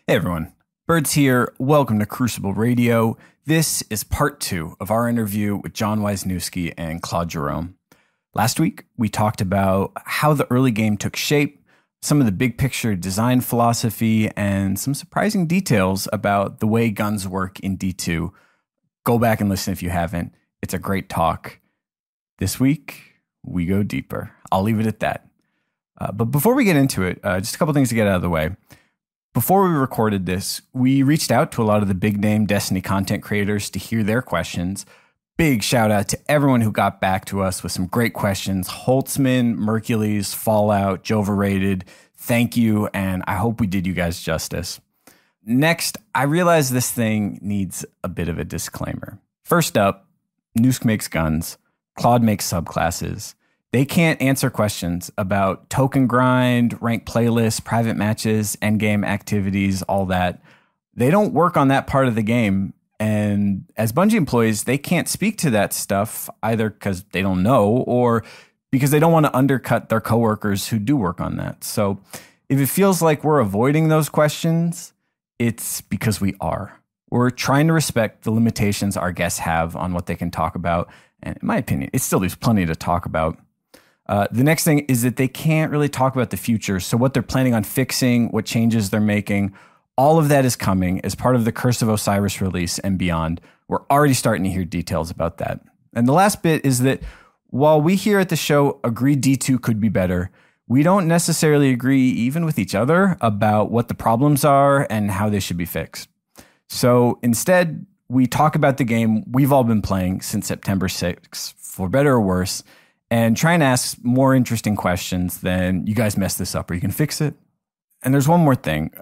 Hey everyone, Birds here. Welcome to Crucible Radio. This is part 2 of our interview with John Weisnewski and Claude Jerome. Last week, we talked about how the early game took shape, some of the big picture design philosophy, and some surprising details about the way guns work in D2. Go back and listen if you haven't. It's a great talk. This week, we go deeper. I'll leave it at that. But before we get into it, just a couple things to get out of the way. Before we recorded this, we reached out to a lot of the big name Destiny content creators to hear their questions. Big shout out to everyone who got back to us with some great questions. Holtzman, Mercules, Fallout, Joverated. Thank you, and I hope we did you guys justice. Next, I realize this thing needs a bit of a disclaimer. First up, Nusk makes guns. Claude makes subclasses. They can't answer questions about token grind, ranked playlists, private matches, endgame activities, all that. They don't work on that part of the game. And as Bungie employees, they can't speak to that stuff either because they don't know or because they don't want to undercut their coworkers who do work on that. So if it feels like we're avoiding those questions, it's because we are. We're trying to respect the limitations our guests have on what they can talk about. And in my opinion, it still leaves plenty to talk about. The next thing is that they can't really talk about the future. So what they're planning on fixing, what changes they're making, all of that is coming as part of the Curse of Osiris release and beyond. We're already starting to hear details about that. And the last bit is that while we here at the show agree D2 could be better, we don't necessarily agree even with each other about what the problems are and how they should be fixed. So instead, we talk about the game we've all been playing since September 6th, for better or worse, and try and ask more interesting questions than, you guys messed this up, are you going to fix it? And there's one more thing.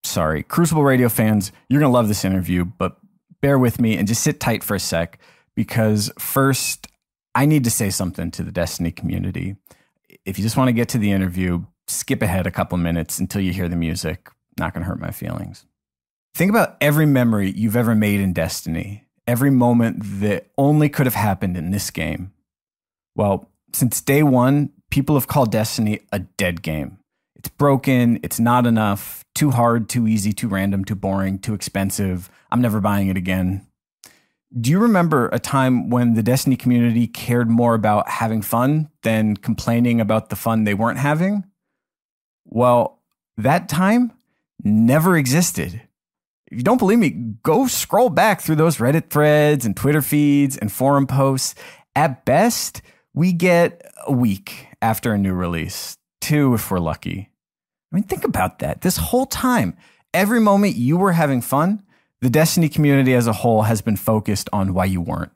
Sorry, Crucible Radio fans, you're going to love this interview, but bear with me and just sit tight for a sec, because first, I need to say something to the Destiny community. If you just want to get to the interview, skip ahead a couple minutes until you hear the music. Not going to hurt my feelings. Think about every memory you've ever made in Destiny, every moment that only could have happened in this game. Well, since day one, people have called Destiny a dead game. It's broken, it's not enough, too hard, too easy, too random, too boring, too expensive. I'm never buying it again. Do you remember a time when the Destiny community cared more about having fun than complaining about the fun they weren't having? Well, that time never existed. If you don't believe me, go scroll back through those Reddit threads and Twitter feeds and forum posts. At best, we get a week after a new release, 2 if we're lucky. I mean, think about that. This whole time, every moment you were having fun, the Destiny community as a whole has been focused on why you weren't.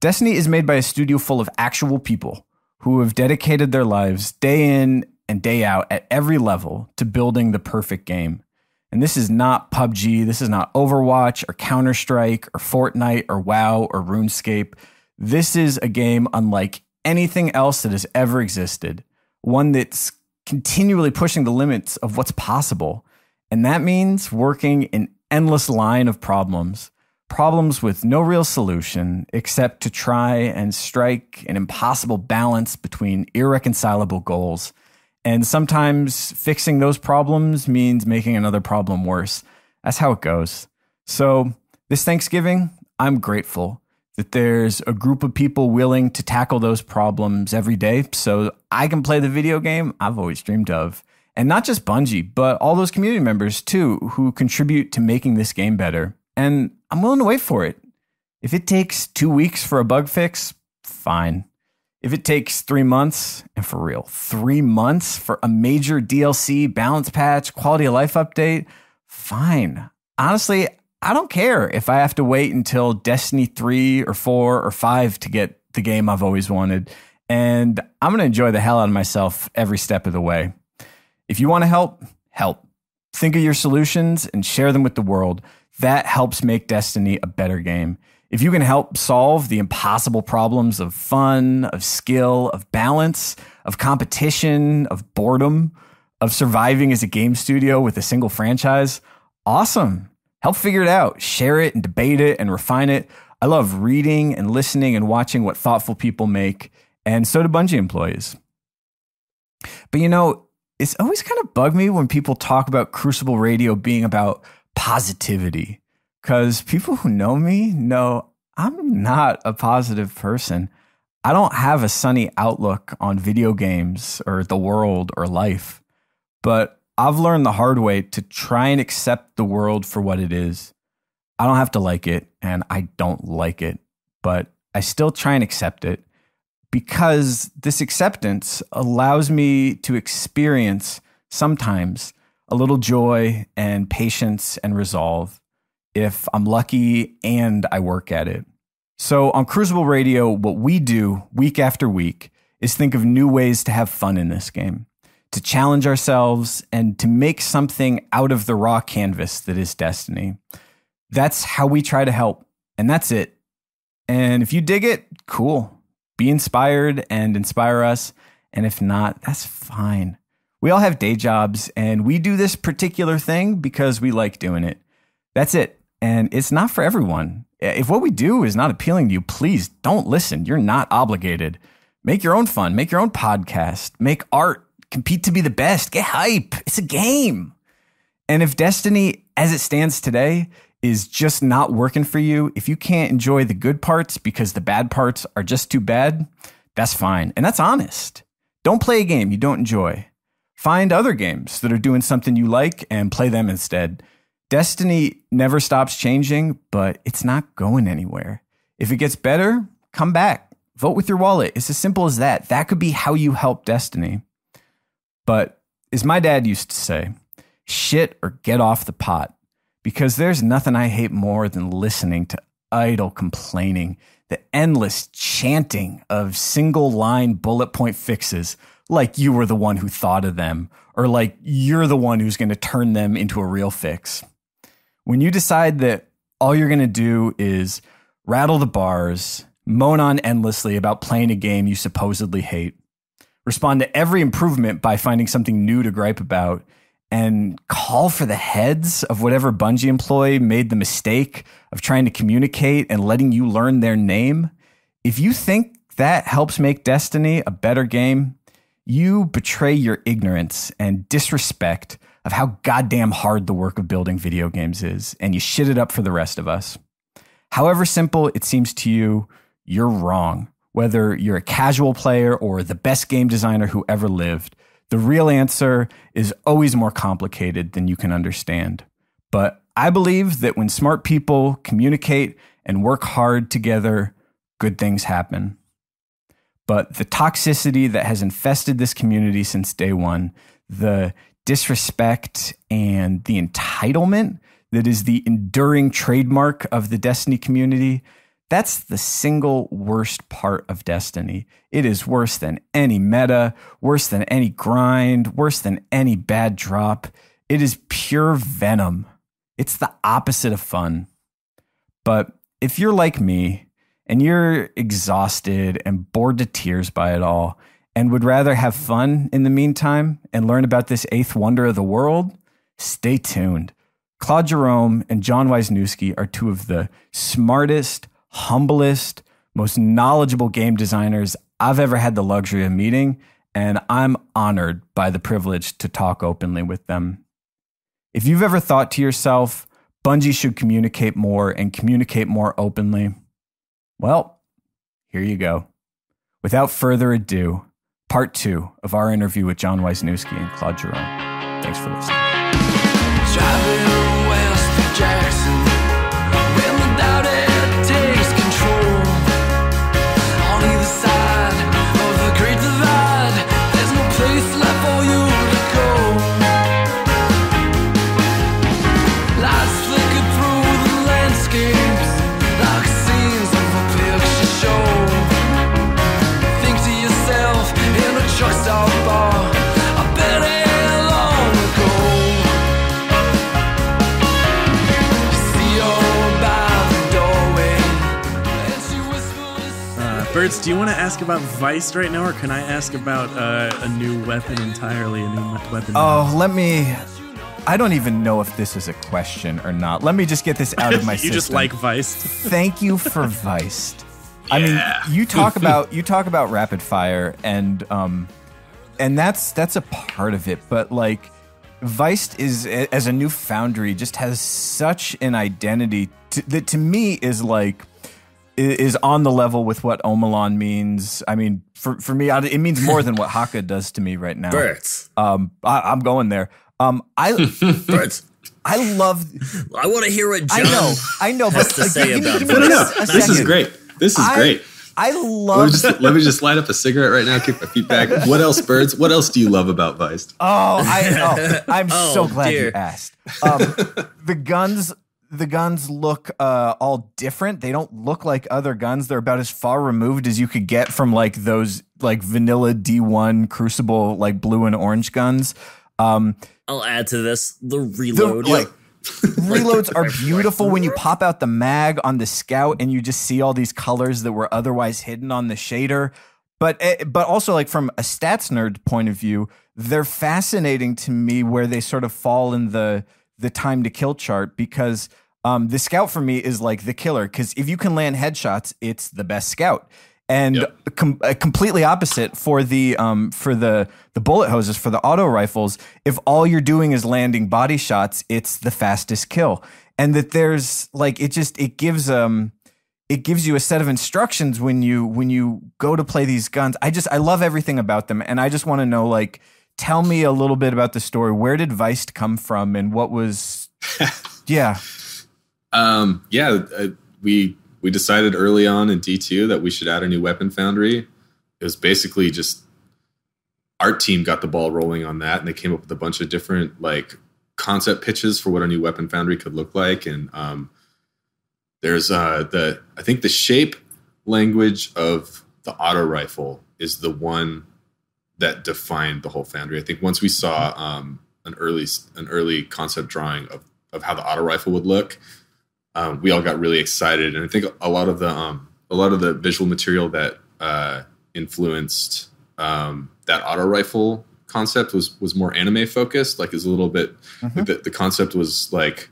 Destiny is made by a studio full of actual people who have dedicated their lives day in and day out at every level to building the perfect game. And this is not PUBG, this is not Overwatch or Counter-Strike or Fortnite or WoW or RuneScape. This is a game unlike anything else that has ever existed, one that's continually pushing the limits of what's possible. And that means working an endless line of problems with no real solution except to try and strike an impossible balance between irreconcilable goals. And sometimes fixing those problems means making another problem worse. That's how it goes. So this Thanksgiving, I'm grateful that there's a group of people willing to tackle those problems every day so I can play the video game I've always dreamed of. And not just Bungie, but all those community members too, who contribute to making this game better. And I'm willing to wait for it. If it takes 2 weeks for a bug fix, fine. If it takes 3 months, and for real, 3 months for a major DLC, balance patch, quality of life update, fine. Honestly, I don't care if I have to wait until Destiny 3 or 4 or 5 to get the game I've always wanted. And I'm going to enjoy the hell out of myself every step of the way. If you want to help, help. Think of your solutions and share them with the world. That helps make Destiny a better game. If you can help solve the impossible problems of fun, of skill, of balance, of competition, of boredom, of surviving as a game studio with a single franchise, awesome. Help figure it out, share it and debate it and refine it. I love reading and listening and watching what thoughtful people make, and so do Bungie employees. But you know, it's always kind of bugged me when people talk about Crucible Radio being about positivity, because people who know me know I'm not a positive person. I don't have a sunny outlook on video games or the world or life, but I've learned the hard way to try and accept the world for what it is. I don't have to like it, and I don't like it, but I still try and accept it, because this acceptance allows me to experience sometimes a little joy and patience and resolve if I'm lucky and I work at it. So on Crucible Radio, what we do week after week is think of new ways to have fun in this game, to challenge ourselves and to make something out of the raw canvas that is Destiny. That's how we try to help, and that's it. And if you dig it, cool. Be inspired and inspire us. And if not, that's fine. We all have day jobs, and we do this particular thing because we like doing it. That's it. And it's not for everyone. If what we do is not appealing to you, please don't listen. You're not obligated. Make your own fun. Make your own podcast. Make art. Compete to be the best. Get hype. It's a game. And if Destiny, as it stands today, is just not working for you, if you can't enjoy the good parts because the bad parts are just too bad, that's fine. And that's honest. Don't play a game you don't enjoy. Find other games that are doing something you like and play them instead. Destiny never stops changing, but it's not going anywhere. If it gets better, come back. Vote with your wallet. It's as simple as that. That could be how you help Destiny. But as my dad used to say, shit or get off the pot. Because there's nothing I hate more than listening to idle complaining, the endless chanting of single line bullet point fixes, like you were the one who thought of them, or like you're the one who's going to turn them into a real fix. When you decide that all you're going to do is rattle the bars, moan on endlessly about playing a game you supposedly hate, respond to every improvement by finding something new to gripe about, and call for the heads of whatever Bungie employee made the mistake of trying to communicate and letting you learn their name, if you think that helps make Destiny a better game, you betray your ignorance and disrespect of how goddamn hard the work of building video games is, and you shit it up for the rest of us. However simple it seems to you, you're wrong. Whether you're a casual player or the best game designer who ever lived, the real answer is always more complicated than you can understand. But I believe that when smart people communicate and work hard together, good things happen. But the toxicity that has infested this community since day one, the disrespect and the entitlement that is the enduring trademark of the Destiny community, that's the single worst part of Destiny. It is worse than any meta, worse than any grind, worse than any bad drop. It is pure venom. It's the opposite of fun. But if you're like me and you're exhausted and bored to tears by it all and would rather have fun in the meantime and learn about this eighth wonder of the world, stay tuned. Claude Jerome and John Weisnewski are two of the smartest, humblest, most knowledgeable game designers I've ever had the luxury of meeting, and I'm honored by the privilege to talk openly with them. If you've ever thought to yourself, Bungie should communicate more and communicate more openly, well, here you go. Without further ado, part 2 of our interview with John Weisnewski and Claude Jerome. Thanks for listening. Driving west to Jackson, when the doubt it takes control. On either side of the great divide, there's no place left for you to go. Lights flicker through the landscapes like scenes of a picture show. Think to yourself in a truck stop bar, I bet it long ago. Birds, do you want to ask about Vice right now, or can I ask about a new weapon entirely, a new weapon? Oh, I don't even know if this is a question or not. Let me just get this out of my system. You just like Vice. Thank you for Vice. I mean, you talk about rapid fire, and and that's a part of it. But like, Weist is, as a new foundry, just has such an identity that to me is like is on the level with what Omelon means. I mean, for me, it means more than what Haka does to me right now. Birds. I'm going there. Birds. I love. I want to hear what John I know, has but to say about No. This is great. This is great. I love. Let me just light up a cigarette right now. Kick my feet back. What else, Birds? What else do you love about Weist? I'm so glad dear. you asked. The guns look all different. They don't look like other guns. They're about as far removed as you could get from like those like vanilla D1 Crucible like blue and orange guns. I'll add to this the reload. Reloads are beautiful when you pop out the mag on the Scout and you just see all these colors that were otherwise hidden on the shader. But also, like, from a stats nerd point of view, they're fascinating to me where they sort of fall in the time to kill chart, because the Scout for me is like the killer, because if you can land headshots, it's the best Scout. And completely opposite for the bullet hoses, for the auto rifles. If all you're doing is landing body shots, it's the fastest kill. And that there's like it gives you a set of instructions when you go to play these guns. I love everything about them, and I just want to know, like, tell me a little bit about the story. Where did Weist come from, and what was? We decided early on in D2 that we should add a new weapon foundry. It was basically just our team got the ball rolling on that, and they came up with a bunch of different like concept pitches for what our new weapon foundry could look like. And there's I think the shape language of the auto rifle is the one that defined the whole foundry. I think once we saw an early concept drawing of how the auto rifle would look, we all got really excited, and I think a lot of the visual material that influenced that auto rifle concept was more anime focused. Like, is a little bit like the concept was like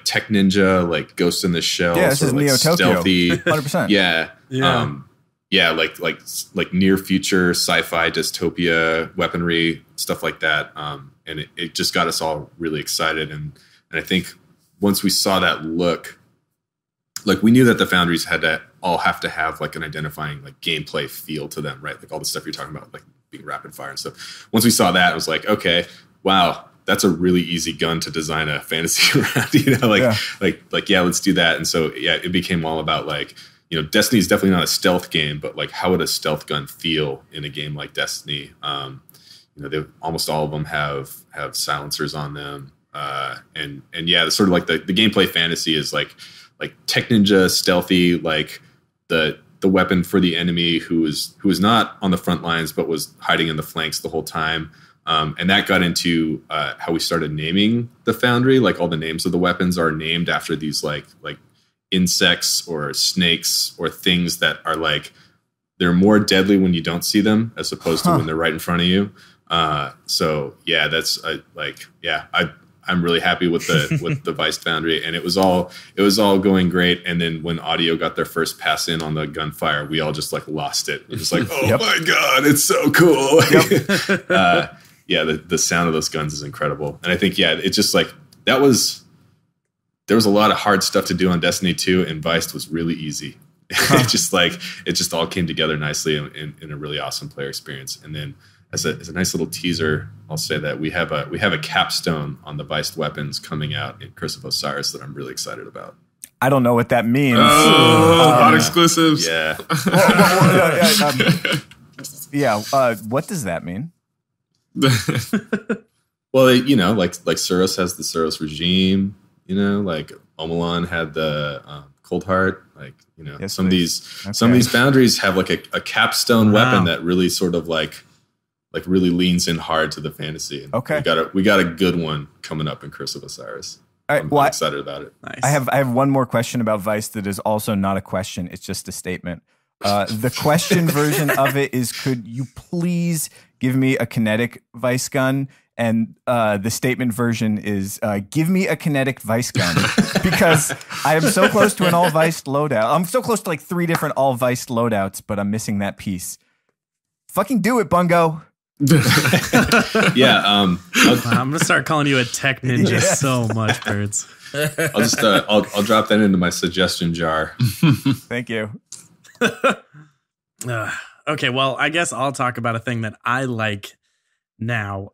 Tech Ninja, like Ghost in the Shell, this is like Neo Tokyo, stealthy, 100%. Like near future sci-fi dystopia weaponry, stuff like that. And it just got us all really excited, and I think once we saw that look, like, we knew that the foundries have to have like an identifying like gameplay feel to them, right? Like all the stuff you're talking about, like being rapid fire and stuff. Once we saw that, it was like, okay, wow, that's a really easy gun to design a fantasy around, let's do that. And so, it became all about like, Destiny is definitely not a stealth game, but like, how would a stealth gun feel in a game like Destiny? Almost all of them have silencers on them. It's sort of like the gameplay fantasy is like Tech Ninja, stealthy, like the weapon for the enemy who is not on the front lines but was hiding in the flanks the whole time. And that got into how we started naming the foundry. Like, all the names of the weapons are named after these like insects or snakes or things that are like, they're more deadly when you don't see them as opposed to when they're right in front of you. I'm really happy with the Weist foundry, and it was all going great. And then when Audio got their first pass in on the gunfire, we all just like lost it. It was like, oh my God, it's so cool. The sound of those guns is incredible. And I think, it's just like, there was a lot of hard stuff to do on Destiny 2, and Weist was really easy. It just all came together nicely in a really awesome player experience. And then as a nice little teaser, I'll say that we have a capstone on the Weist weapons coming out in Curse of Osiris that I'm really excited about. I don't know what that means. Hot exclusives. Yeah. What does that mean? Well, like Suros has the Suros regime. Like Omelon had the Cold Heart. Like, some of these boundaries have like a capstone weapon that really sort of like really leans in hard to the fantasy. And we got a good one coming up in Curse of Osiris. All right, I'm excited about it. Nice. I have one more question about Weist that is also not a question. It's just a statement. The question version of it is, could you please give me a kinetic Weist gun? And the statement version is, give me a kinetic Weist gun, because I am so close to an all Weist loadout. I'm so close to like 3 different all Weist loadouts, but I'm missing that piece. Fucking do it, Bungo. Yeah. I'm gonna start calling you a tech ninja so much, Birds. I'll just I'll drop that into my suggestion jar. Thank you. Okay, well, I guess I'll talk about a thing that I like now,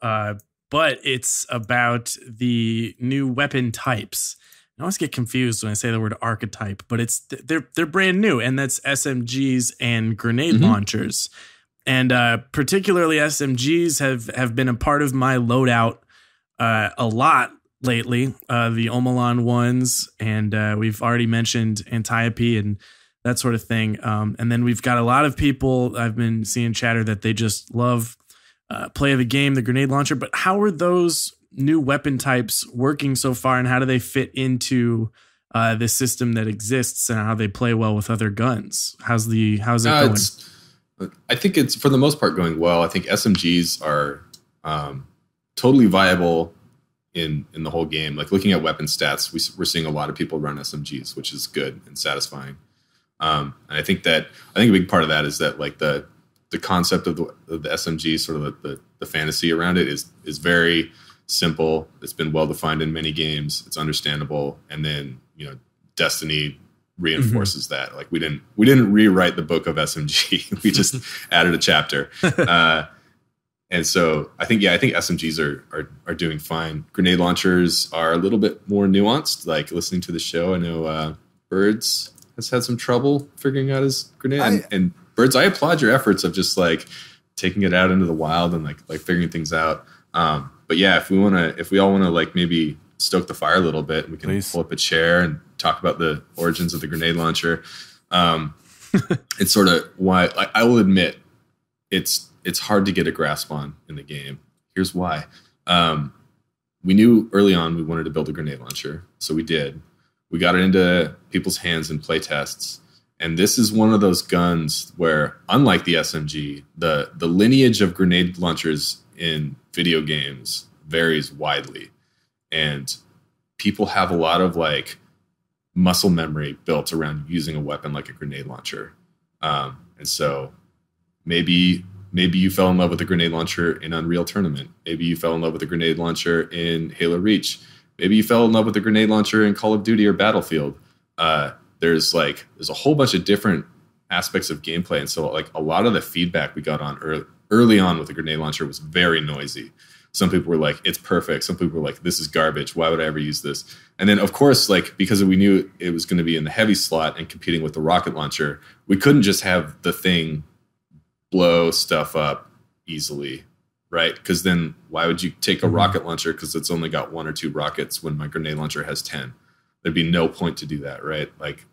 but it's about the new weapon types. I always get confused when I say the word archetype, but they're brand new, and that's SMGs and grenade launchers. And particularly SMGs have been a part of my loadout a lot lately. The Omelan ones, and we've already mentioned Antiope and that sort of thing. And then we've got a lot of people I've been seeing chatter that they just love play of the game, the grenade launcher. But how are those new weapon types working so far, and how do they fit into the system that exists, and how they play well with other guns? How's it going? I think it's for the most part going well. I think SMGs are totally viable in the whole game. Like looking at weapon stats, we're seeing a lot of people run SMGs, which is good and satisfying. And I think a big part of that is that like the concept of the SMG, sort of the fantasy around it is very simple. It's been well defined in many games. It's understandable, and then Destiny reinforces that. Like we didn't rewrite the book of SMG. We just added a chapter. And so I think SMGs are doing fine. Grenade launchers are a little bit more nuanced. Like listening to the show, I know Birds has had some trouble figuring out his grenade. And Birds, I applaud your efforts of just like taking it out into the wild and like figuring things out. But yeah, if we all want to like maybe stoke the fire a little bit, we can pull up a chair and talk about the origins of the grenade launcher. It's sort of why I will admit it's hard to get a grasp on in the game. Here's why. We knew early on we wanted to build a grenade launcher, so we did. We got it into people's hands in play tests. And this is one of those guns where, unlike the SMG, the lineage of grenade launchers in video games varies widely. And people have a lot of like muscle memory built around using a weapon like a grenade launcher. And so maybe you fell in love with a grenade launcher in Unreal Tournament. Maybe you fell in love with a grenade launcher in Halo Reach. Maybe you fell in love with a grenade launcher in Call of Duty or Battlefield. There's a whole bunch of different aspects of gameplay. And so like a lot of the feedback we got on early on with the grenade launcher was very noisy. Some people were like, it's perfect. Some people were like, this is garbage. Why would I ever use this? And then of course, like, because we knew it was going to be in the heavy slot and competing with the rocket launcher, we couldn't just have the thing blow stuff up easily, right? Because then why would you take a rocket launcher because it's only got 1 or 2 rockets when my grenade launcher has 10? There'd be no point to do that, right? Like,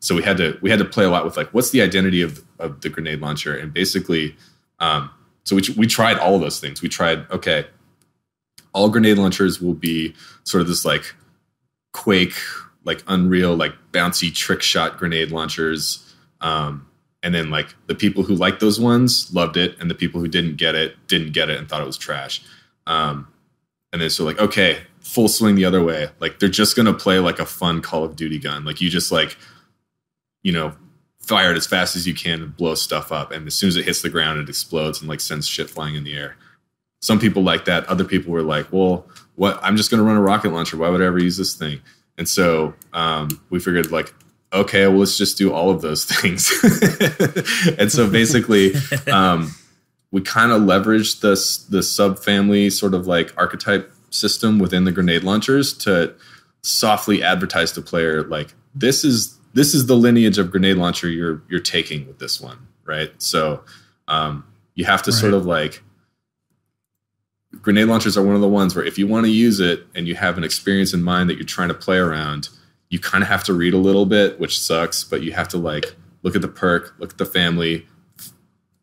so we had to play a lot with like, what's the identity of the grenade launcher? And basically, so we tried all of those things. We tried, okay, all grenade launchers will be sort of this like Quake, like Unreal, like bouncy trick shot grenade launchers. And then like the people who liked those ones loved it, and the people who didn't get it and thought it was trash. And then so like, okay, full swing the other way. Like they're just going to play like a fun Call of Duty gun. Like you just like, fire it as fast as you can and blow stuff up. And as soon as it hits the ground, it explodes and like sends shit flying in the air. Some people like that. Other people were like, well, what? I'm just going to run a rocket launcher. Why would I ever use this thing? And so we figured like, okay, well, let's just do all of those things. And so basically, we kind of leveraged the subfamily sort of like archetype system within the grenade launchers to softly advertise to player like this is the lineage of grenade launcher you're taking with this one, right? So you have to sort of like, grenade launchers are one of the ones where if you want to use it and you have an experience in mind that you're trying to play around, you kind of have to read a little bit, which sucks, but you have to like look at the perk, look at the family,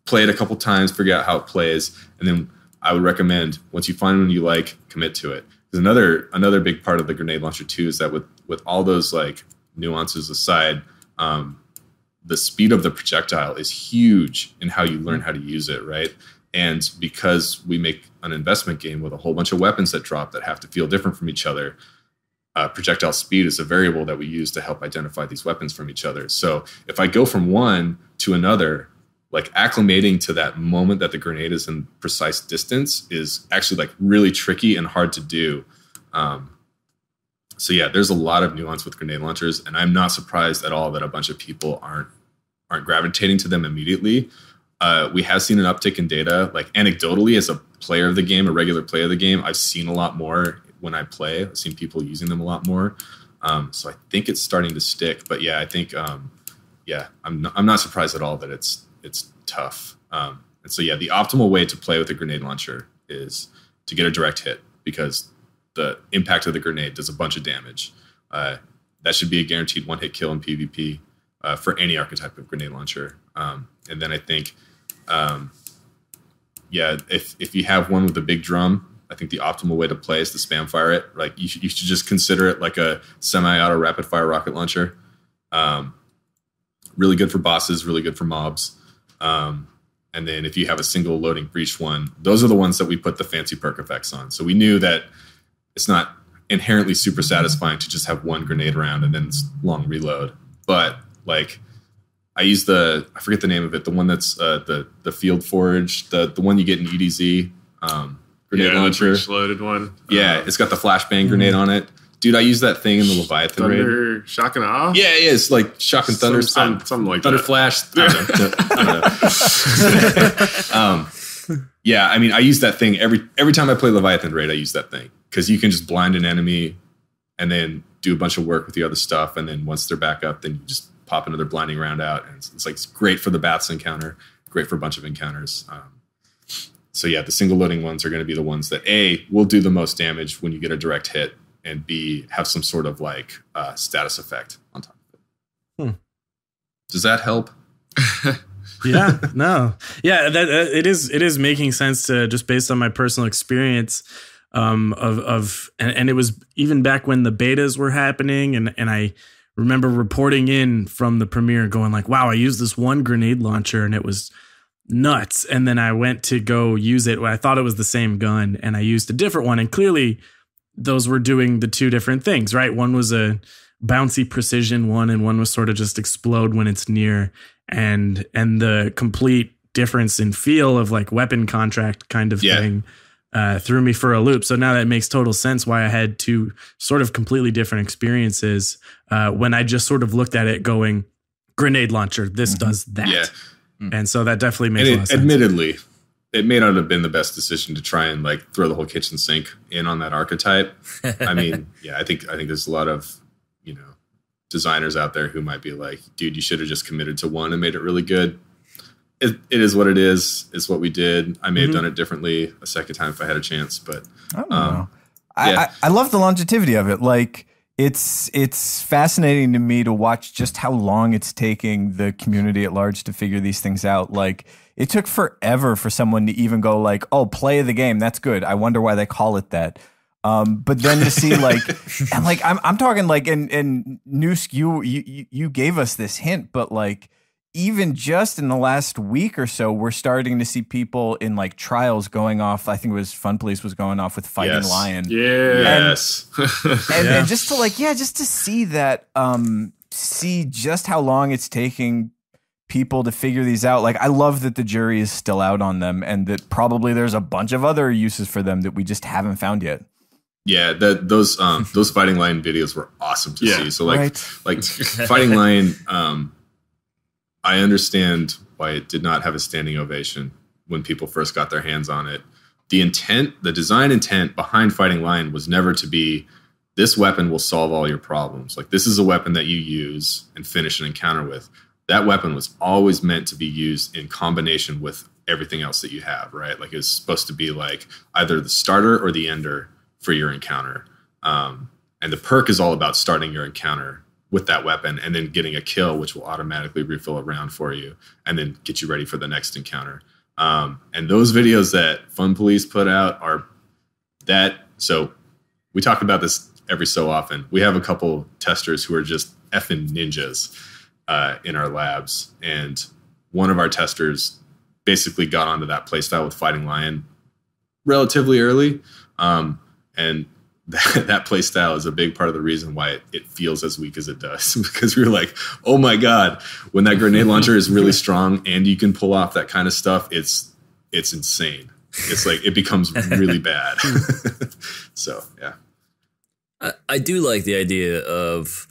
play it a couple times, figure out how it plays, and then I would recommend once you find one you like, commit to it. There's another big part of the grenade launcher too is that with all those like nuances aside, the speed of the projectile is huge in how you learn how to use it, right? And because we make an investment game with a whole bunch of weapons that drop that have to feel different from each other, projectile speed is a variable that we use to help identify these weapons from each other. So if I go from one to another, like acclimating to that moment that the grenade is in precise distance is actually like really tricky and hard to do. So yeah, there's a lot of nuance with grenade launchers, and I'm not surprised at all that a bunch of people aren't gravitating to them immediately. We have seen an uptick in data, like anecdotally as a player of the game, a regular player of the game. I've seen a lot more when I play. I've seen people using them a lot more. So I think it's starting to stick. But yeah, I think I'm not surprised at all that it's tough. And so yeah, the optimal way to play with a grenade launcher is to get a direct hit, because the impact of the grenade does a bunch of damage. That should be a guaranteed one-hit kill in PvP for any archetype of grenade launcher. And then I think, if you have one with a big drum, I think the optimal way to play is to spam fire it. Like you should just consider it like a semi-auto rapid-fire rocket launcher. Really good for bosses, really good for mobs. And then if you have a single loading breach one, those are the ones that we put the fancy perk effects on. So we knew that it's not inherently super satisfying to just have one grenade round and then it's long reload. But like I use I forget the name of it, the one that's the field forge, the one you get in EDZ, grenade launcher. The loaded one. Yeah, it's got the flashbang grenade on it. Dude, I use that thing in the Leviathan raid. Shock and awe? Yeah, it's like shock and thunder. Something like thunder that. Flash. I don't know. Yeah, I mean, I use that thing every time I play Leviathan raid. I use that thing because you can just blind an enemy and then do a bunch of work with the other stuff, and then once they're back up, then you just pop another blinding round out, and it's great for the Baths encounter, great for a bunch of encounters. So yeah, the single loading ones are going to be the ones that A, will do the most damage when you get a direct hit, and B, have some sort of like status effect on top of it. Does that help? Yeah, no. Yeah, it is making sense to just based on my personal experience and it was even back when the betas were happening, and I remember reporting in from the premiere going like, wow, I used this one grenade launcher and it was nuts. And then I went to go use it when I thought it was the same gun, and I used a different one, and clearly those were doing the two different things, right? One was a bouncy precision one, and one was sort of just explode when it's near, and the complete difference in feel of like weapon contract kind of thing threw me for a loop. So now that makes total sense why I had two sort of completely different experiences when I just sort of looked at it going, grenade launcher, this does that. Yeah. And so that definitely makes a lot of sense. Admittedly, it may not have been the best decision to try and like throw the whole kitchen sink in on that archetype. I mean, yeah, I think there's a lot of, designers out there who might be like, dude, you should have just committed to one and made it really good. It is what it is. It's what we did. I may have done it differently a second time if I had a chance, but I don't know. I love the longevity of it. Like it's fascinating to me to watch just how long it's taking the community at large to figure these things out. Like it took forever for someone to even go like, oh, play the game. That's good. I wonder why they call it that. But then to see like, and like, I'm talking like, and Noosk, you gave us this hint, but like, even just in the last week or so, we're starting to see people in like trials going off. I think it was Fun Police was going off with Fighting Lion. Yes. And just to like, just to see that, see just how long it's taking people to figure these out. Like, I love that the jury is still out on them, and that probably there's a bunch of other uses for them that we just haven't found yet. Yeah, those Fighting Lion videos were awesome to see. So like Fighting Lion, I understand why it did not have a standing ovation when people first got their hands on it. The design intent behind Fighting Lion was never to be, this weapon will solve all your problems. Like, this is a weapon that you use and finish an encounter with. That weapon was always meant to be used in combination with everything else that you have, right? Like, it's supposed to be like either the starter or the ender for your encounter. And the perk is all about starting your encounter with that weapon and then getting a kill, which will automatically refill a round for you and then get you ready for the next encounter. And those videos that Fun Police put out are that. So we talk about this every so often. We have a couple testers who are just effing ninjas in our labs. And one of our testers basically got onto that playstyle with Fighting Lion relatively early. And that play style is a big part of the reason why it feels as weak as it does, because we were like, oh my God, when that grenade launcher is really strong and you can pull off that kind of stuff, it's insane. It's like, it becomes really bad. So, yeah. I do like the idea of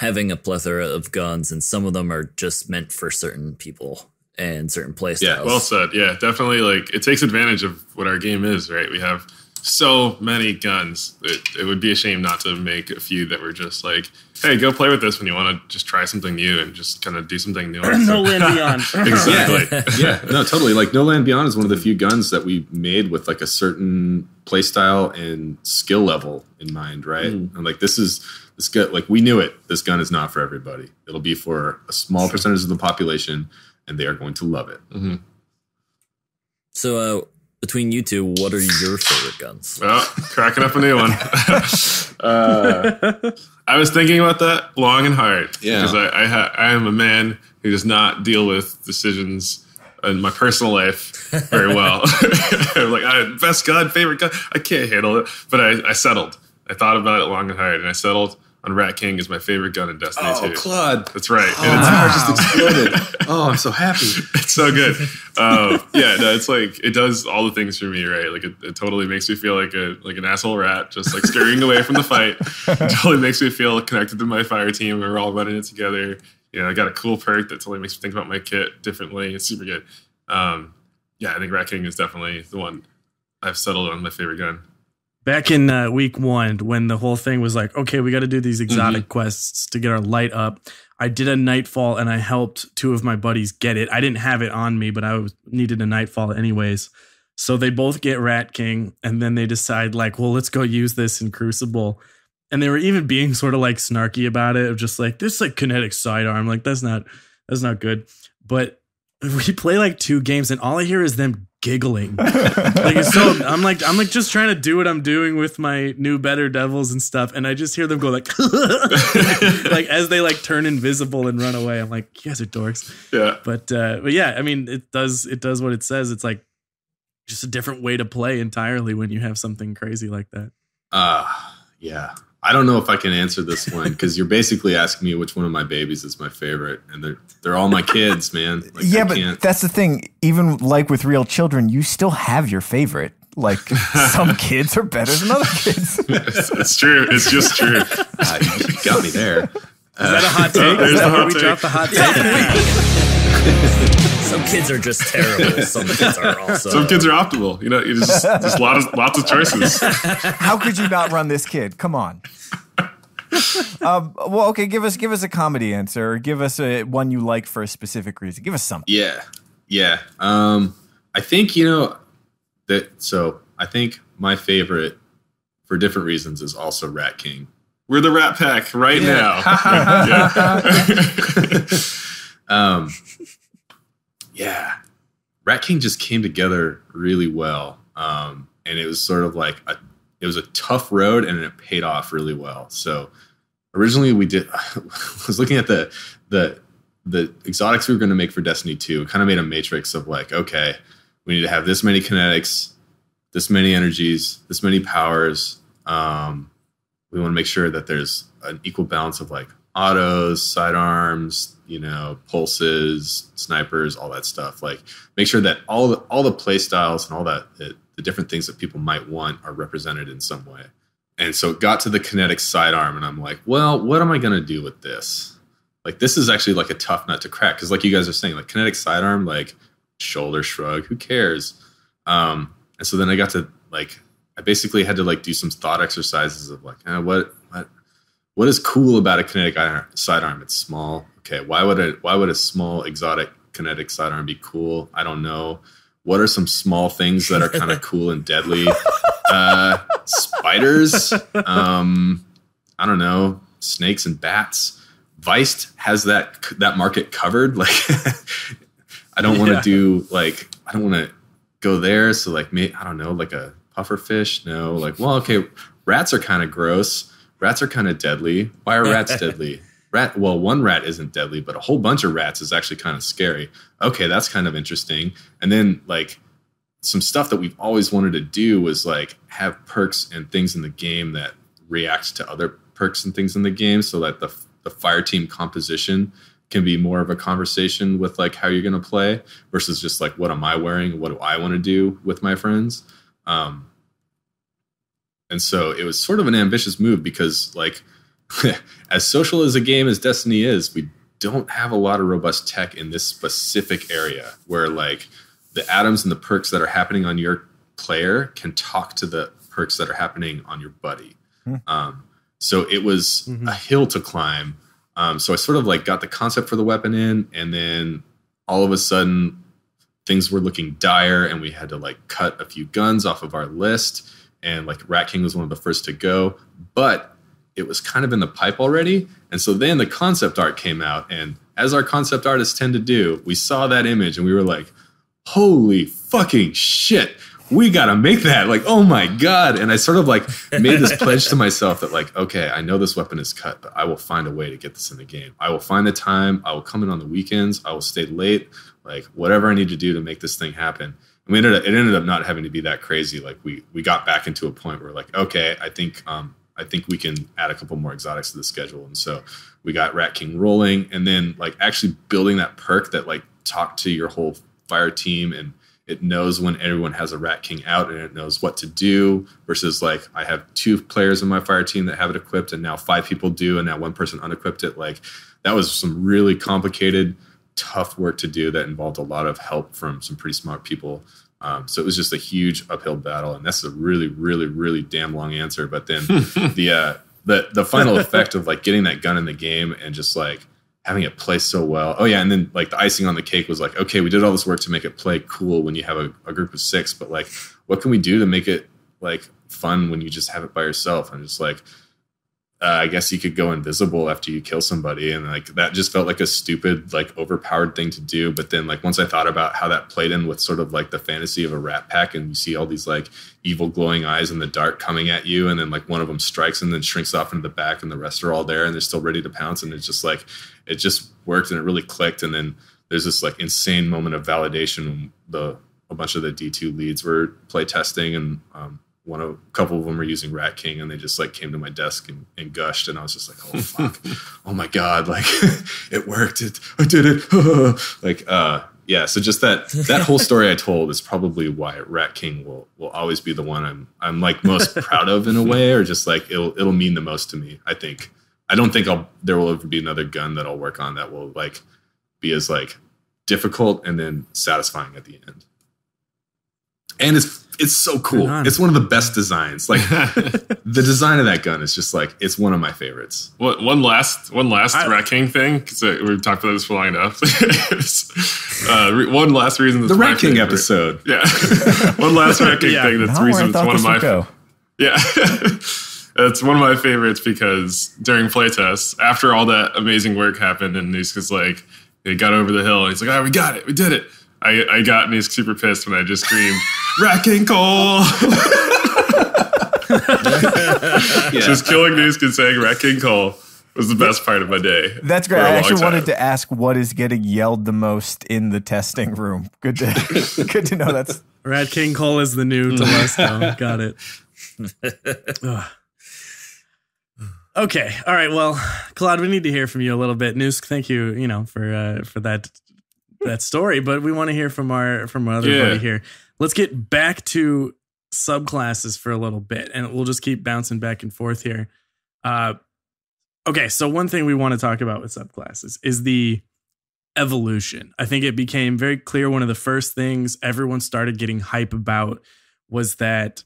having a plethora of guns, and some of them are just meant for certain people and certain playstyles. Yeah, well said. Yeah, definitely. Like, it takes advantage of what our game is, right? We have so many guns. It would be a shame not to make a few that were just like, hey, go play with this when you want to just try something new and just kind of do something new. No Land Beyond. Exactly. Yeah, no, totally. Like, No Land Beyond is one of the few guns that we made with like a certain play style and skill level in mind, right? And like, this gun, like, we knew it. This gun is not for everybody. It'll be for a small percentage of the population, and they are going to love it. Mm-hmm. So, between you two, what are your favorite guns? Well, cracking up a new one. I was thinking about that long and hard. Yeah. Because I am a man who does not deal with decisions in my personal life very well. Like, best gun, favorite gun. I can't handle it. But I settled. I thought about it long and hard, and I settled on Rat King as my favorite gun in Destiny 2. Oh, Claude. That's right. Oh, my heart just exploded. Oh, I'm so happy. It's so good. It's like, it does all the things for me, right? Like, it totally makes me feel like an asshole rat, just like scurrying away from the fight. It totally makes me feel connected to my fire team. We're all running it together. You know, I got a cool perk that totally makes me think about my kit differently. It's super good. I think Rat King is definitely the one I've settled on my favorite gun. Back in week 1, when the whole thing was like, okay, we got to do these exotic quests to get our light up, I did a Nightfall and I helped 2 of my buddies get it. I didn't have it on me, but I needed a Nightfall anyways. So they both get Rat King, and then they decide like, well, let's go use this in Crucible. And they were even being sort of like snarky about it, of just like, this like kinetic sidearm, like that's not good. But we play like 2 games and all I hear is them giggling. Like, so I'm like just trying to do what I'm doing with my new Better Devils and stuff, and I just hear them go like like as they like turn invisible and run away. I'm like, you guys are dorks. Yeah. But yeah, I mean, it does what it says. It's like just a different way to play entirely when you have something crazy like that. Yeah. I don't know if I can answer this one, because you're basically asking me which one of my babies is my favorite, and they're all my kids, man. Like, yeah, but that's the thing. Even like with real children, you still have your favorite. Like, some kids are better than other kids. It's true. It's just true. You got me there. Is that a hot take? There's Is that the where hot we take. drop the hot take? Some kids are just terrible. Some kids are also. Some kids are optimal. You know, you just lots of choices. How could you not run this kid? Come on. Well, okay, give us a comedy answer, or give us one you like for a specific reason. Give us something. Yeah. I think, I think my favorite for different reasons is also Rat King. We're the Rat Pack right now. Yeah. Rat King just came together really well. And it was sort of like it was a tough road, and it paid off really well. So originally I was looking at the exotics we were going to make for Destiny 2. Kind of made a matrix of like, okay, we need to have this many kinetics, this many energies, this many powers. We want to make sure that there's an equal balance of like autos, sidearms, pulses, snipers, all that stuff. Like, make sure that all the play styles and all that, the different things that people might want are represented in some way. And so it got to the kinetic sidearm, and I'm like, well, what am I going to do with this? Like, this is actually like a tough nut to crack, because like you guys are saying, like, kinetic sidearm, like, shoulder shrug, who cares? And so then I got to like, I basically had to like do some thought exercises of like, what is cool about a kinetic sidearm? It's small. Okay, why would a small exotic kinetic sidearm be cool? I don't know. What are some small things that are kind of cool and deadly? Spiders. I don't know. Snakes and bats. Weist has that market covered. Like, I don't want to do like, I don't want to go there. So like, I don't know, like a puffer fish. No, like, well, okay, rats are kind of gross. Rats are kind of deadly. Why are rats deadly? One rat isn't deadly, but a whole bunch of rats is actually kind of scary. Okay, that's kind of interesting. And then like some stuff that we've always wanted to do was like have perks and things in the game that react to other perks and things in the game, so that the fire team composition can be more of a conversation with like how you're going to play versus just like, what am I wearing? What do I want to do with my friends? And so it was sort of an ambitious move because like as social as a game as Destiny is, we don't have a lot of robust tech in this specific area where like the atoms and the perks that are happening on your player can talk to the perks that are happening on your buddy. So it was a hill to climb. So I sort of like got the concept for the weapon in, and then all of a sudden things were looking dire and we had to like cut a few guns off of our list. And like Rat King was one of the first to go, but it was kind of in the pipe already. And so then the concept art came out, and as our concept artists tend to do, we saw that image and we were like, holy fucking shit, we got to make that. Like, oh my God. And I sort of like made this pledge to myself that like, okay, I know this weapon is cut, but I will find a way to get this in the game. I will find the time. I will come in on the weekends. I will stay late, like whatever I need to do to make this thing happen. And it ended up not having to be that crazy. Like we got back into a point where like, okay, I think we can add a couple more exotics to the schedule. And so we got Rat King rolling, and then like actually building that perk that like talked to your whole fire team, and it knows when everyone has a Rat King out, and it knows what to do versus like I have 2 players in my fire team that have it equipped, and now 5 people do, and now 1 person unequipped it. Like that was some really complicated, tough work to do that involved a lot of help from some pretty smart people. So it was just a huge uphill battle, and that's a really, really, really damn long answer. But then the final effect of like getting that gun in the game and just like having it play so well. Oh yeah, and then like the icing on the cake was like, okay, we did all this work to make it play cool when you have a group of 6, but like, what can we do to make it like fun when you just have it by yourself? And just like, I guess you could go invisible after you kill somebody, and like that just felt like a stupid, like overpowered thing to do. But then like once I thought about how that played in with sort of like the fantasy of a rat pack, and you see all these like evil glowing eyes in the dark coming at you, and then like one of them strikes and then shrinks off into the back, and the rest are all there and they're still ready to pounce, and it's just like it just worked and it really clicked. And then there's this like insane moment of validation when a bunch of the D2 leads were play testing, and a couple of them were using Rat King, and they just like came to my desk and gushed, and I was just like, oh fuck, oh my God, like it worked, I did it. Like yeah, so just that whole story I told is probably why Rat King will always be the one I'm like most proud of in a way, or just like it'll mean the most to me. I don't think there will ever be another gun that I'll work on that will like be as like difficult and then satisfying at the end. And it's so cool. It's one of the best designs. Like the design of that gun is just like, it's one of my favorites. One last Rat King thing, because we've talked about this for long enough. One last reason that's the Rat King episode. Yeah. One last Rat King thing that's the reason it's one of my yeah. It's one of my favorites because during playtests, after all that amazing work happened, and Nuska's like, he got over the hill, and he's like, all right, we got it, we did it. I got Nusk super pissed when I just screamed, Rat King Cole! Just killing Nusk and saying Rat King Cole was the best part of my day. That's great. I actually wanted to ask what is getting yelled the most in the testing room. Good to know that's... Rat King Cole is the new Telesto. Got it. Okay. All right. Well, Claude, we need to hear from you a little bit. Nusk, thank you, for that story, but we want to hear from our other buddy here. Let's get back to subclasses for a little bit, and we'll just keep bouncing back and forth here. Okay, so one thing we want to talk about with subclasses is the evolution. I think it became very clear one of the first things everyone started getting hype about was that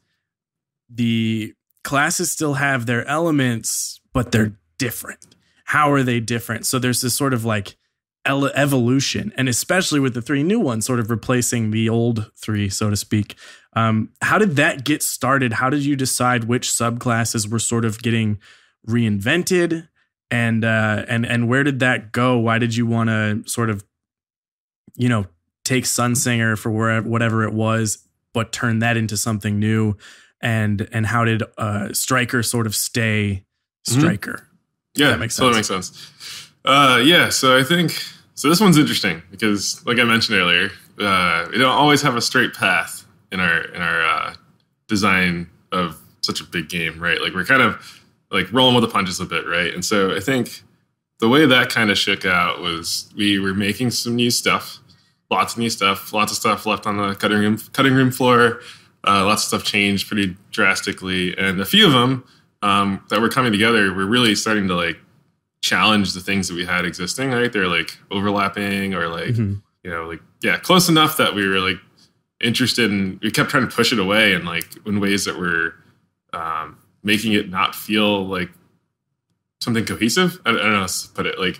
the classes still have their elements, but they're different. How are they different? So there's this sort of like evolution, and especially with the 3 new ones sort of replacing the old 3, so to speak. How did that get started? How did you decide which subclasses were sort of getting reinvented, and where did that go? Why did you want to sort of, take Sunsinger for whatever it was, but turn that into something new? And how did Striker sort of stay Striker? Yeah, that makes sense. So I think this one's interesting because, like I mentioned earlier, we don't always have a straight path in our design of such a big game, right? Like we're kind of like rolling with the punches a bit, right? And so I think the way that kind of shook out was we were making some new stuff, lots of stuff left on the cutting room floor. Lots of stuff changed pretty drastically, and a few of them that were coming together were really starting to like challenge the things that we had existing. Right, they're like overlapping or like close enough that we were like interested in. We kept trying to push it away and like in ways that were making it not feel like something cohesive. I don't know how to put it. Like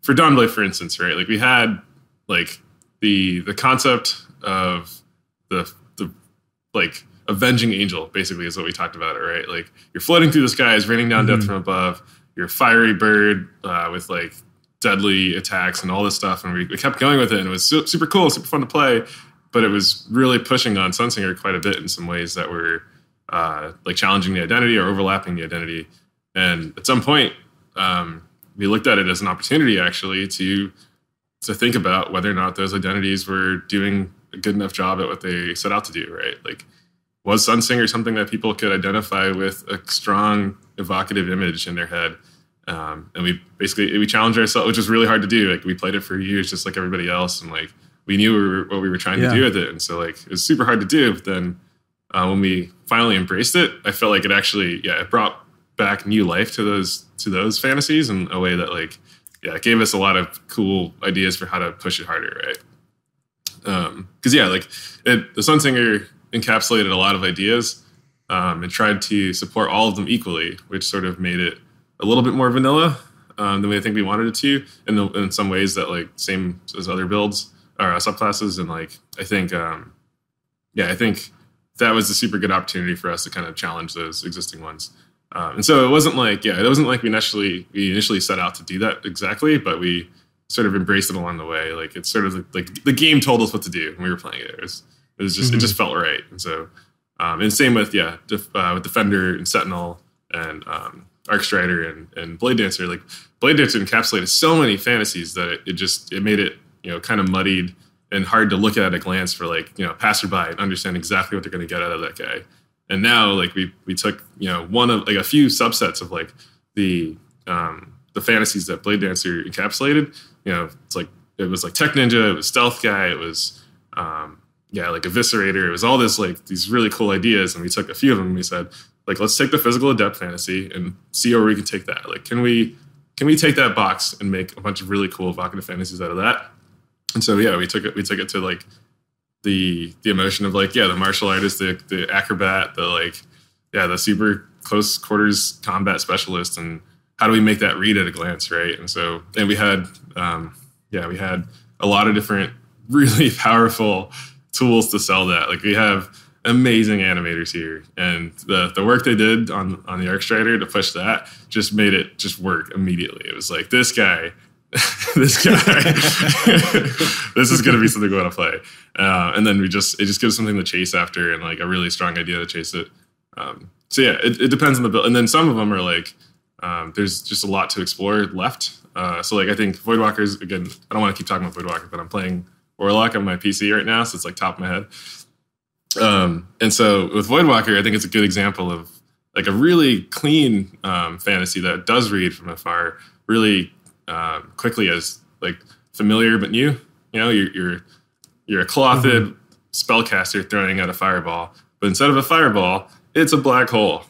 for Dawnblade, for instance, right? Like we had like the concept of the like avenging angel, basically, is what we talked about it, right? Like you're floating through the skies, raining down death from above. You're a fiery bird with like deadly attacks and all this stuff, and we kept going with it, and it was super cool, super fun to play. But it was really pushing on Sunsinger quite a bit in some ways that were like challenging the identity or overlapping the identity. And at some point, we looked at it as an opportunity actually to think about whether or not those identities were doing a good enough job at what they set out to do, right? Like, was Sunsinger something that people could identify with a strong evocative image in their head? And we challenged ourselves, which was really hard to do. Like we played it for years, just like everybody else. And like, we knew what we were trying to do with it. And so like, it was super hard to do. But then when we finally embraced it, I felt like it actually, it brought back new life to those fantasies in a way that like, it gave us a lot of cool ideas for how to push it harder, right? Because the Sunsinger encapsulated a lot of ideas and tried to support all of them equally, which sort of made it a little bit more vanilla than I think we wanted it to, in some ways that like same as other builds or subclasses, and like I think that was a super good opportunity for us to kind of challenge those existing ones. And so it wasn't like we initially set out to do that exactly, but we sort of embraced it along the way. Like it's sort of like the game told us what to do when we were playing it. It just felt right. And so, and same with with Defender and Sentinel and Arcstrider and Blade Dancer. Like Blade Dancer encapsulated so many fantasies that it made it kind of muddied and hard to look at a glance for like passerby and understand exactly what they're going to get out of that guy. And now like we took one of like a few subsets of like the fantasies that Blade Dancer encapsulated. It's like it was like Tech Ninja, it was Stealth Guy, it was like Eviscerator. It was all this like these really cool ideas, and we took a few of them and we said like, let's take the physical adept fantasy and see where we can take that. Like can we take that box and make a bunch of really cool evocative fantasies out of that? And so we took it to like the emotion of like the martial artist, the acrobat, the super close quarters combat specialist, and how do we make that read at a glance, right? And so we had we had a lot of different really powerful tools to sell that. Like we have amazing animators here, and the work they did on the Arcstrider to push that just made it just work immediately. It was like this guy this is going to be something we want to play. And then it just gives something to chase after and like a really strong idea to chase it. It depends on the build. And then some of them are like, there's just a lot to explore left. So like, I think Voidwalkers, again, I don't want to keep talking about Voidwalker, but I'm playing Warlock on my PC right now. So it's like top of my head. And so with Voidwalker, I think it's a good example of like a really clean fantasy that does read from afar really quickly as like familiar but new. You're a clothed spellcaster throwing out a fireball, but instead of a fireball, it's a black hole.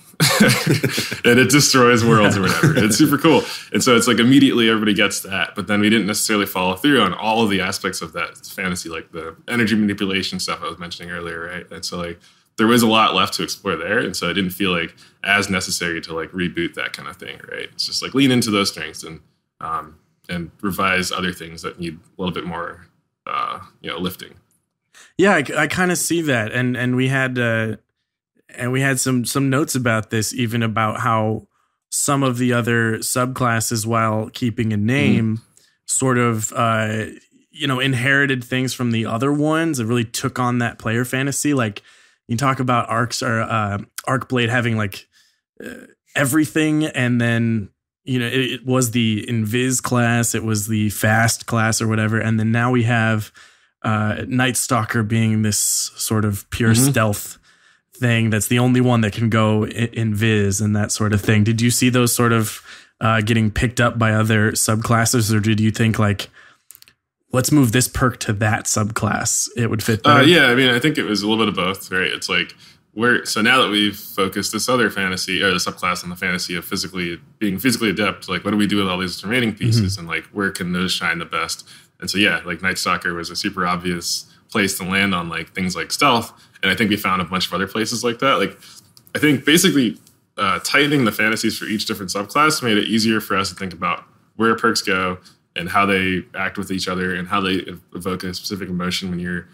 And it destroys worlds or whatever. It's super cool. And so it's like immediately everybody gets that, but then we didn't necessarily follow through on all of the aspects of that fantasy, like the energy manipulation stuff I was mentioning earlier, right? And so like there was a lot left to explore there, and so I didn't feel like as necessary to like reboot that kind of thing, right? It's just like lean into those strengths and revise other things that need a little bit more lifting. Yeah, I kind of see that, and we had some notes about this, even about how some of the other subclasses, while keeping a name, sort of inherited things from the other ones. It really took on that player fantasy. Like you talk about Arcblade having like everything, and then it was the Invis class, it was the Fast class or whatever, and then now we have Night Stalker being this sort of pure stealth thing that's the only one that can go in Viz and that sort of thing. Did you see those sort of getting picked up by other subclasses, or did you think like, let's move this perk to that subclass, it would fit better? Yeah, I mean, I think it was a little bit of both, right? It's like so now that we've focused this other fantasy or the subclass on the fantasy of being physically adept, like what do we do with all these remaining pieces, and like where can those shine the best? And so yeah, like Night Stalker was a super obvious place to land on like things like stealth, and I think we found a bunch of other places like that. Like I think basically tightening the fantasies for each different subclass made it easier for us to think about where perks go and how they act with each other and how they evoke a specific emotion when you're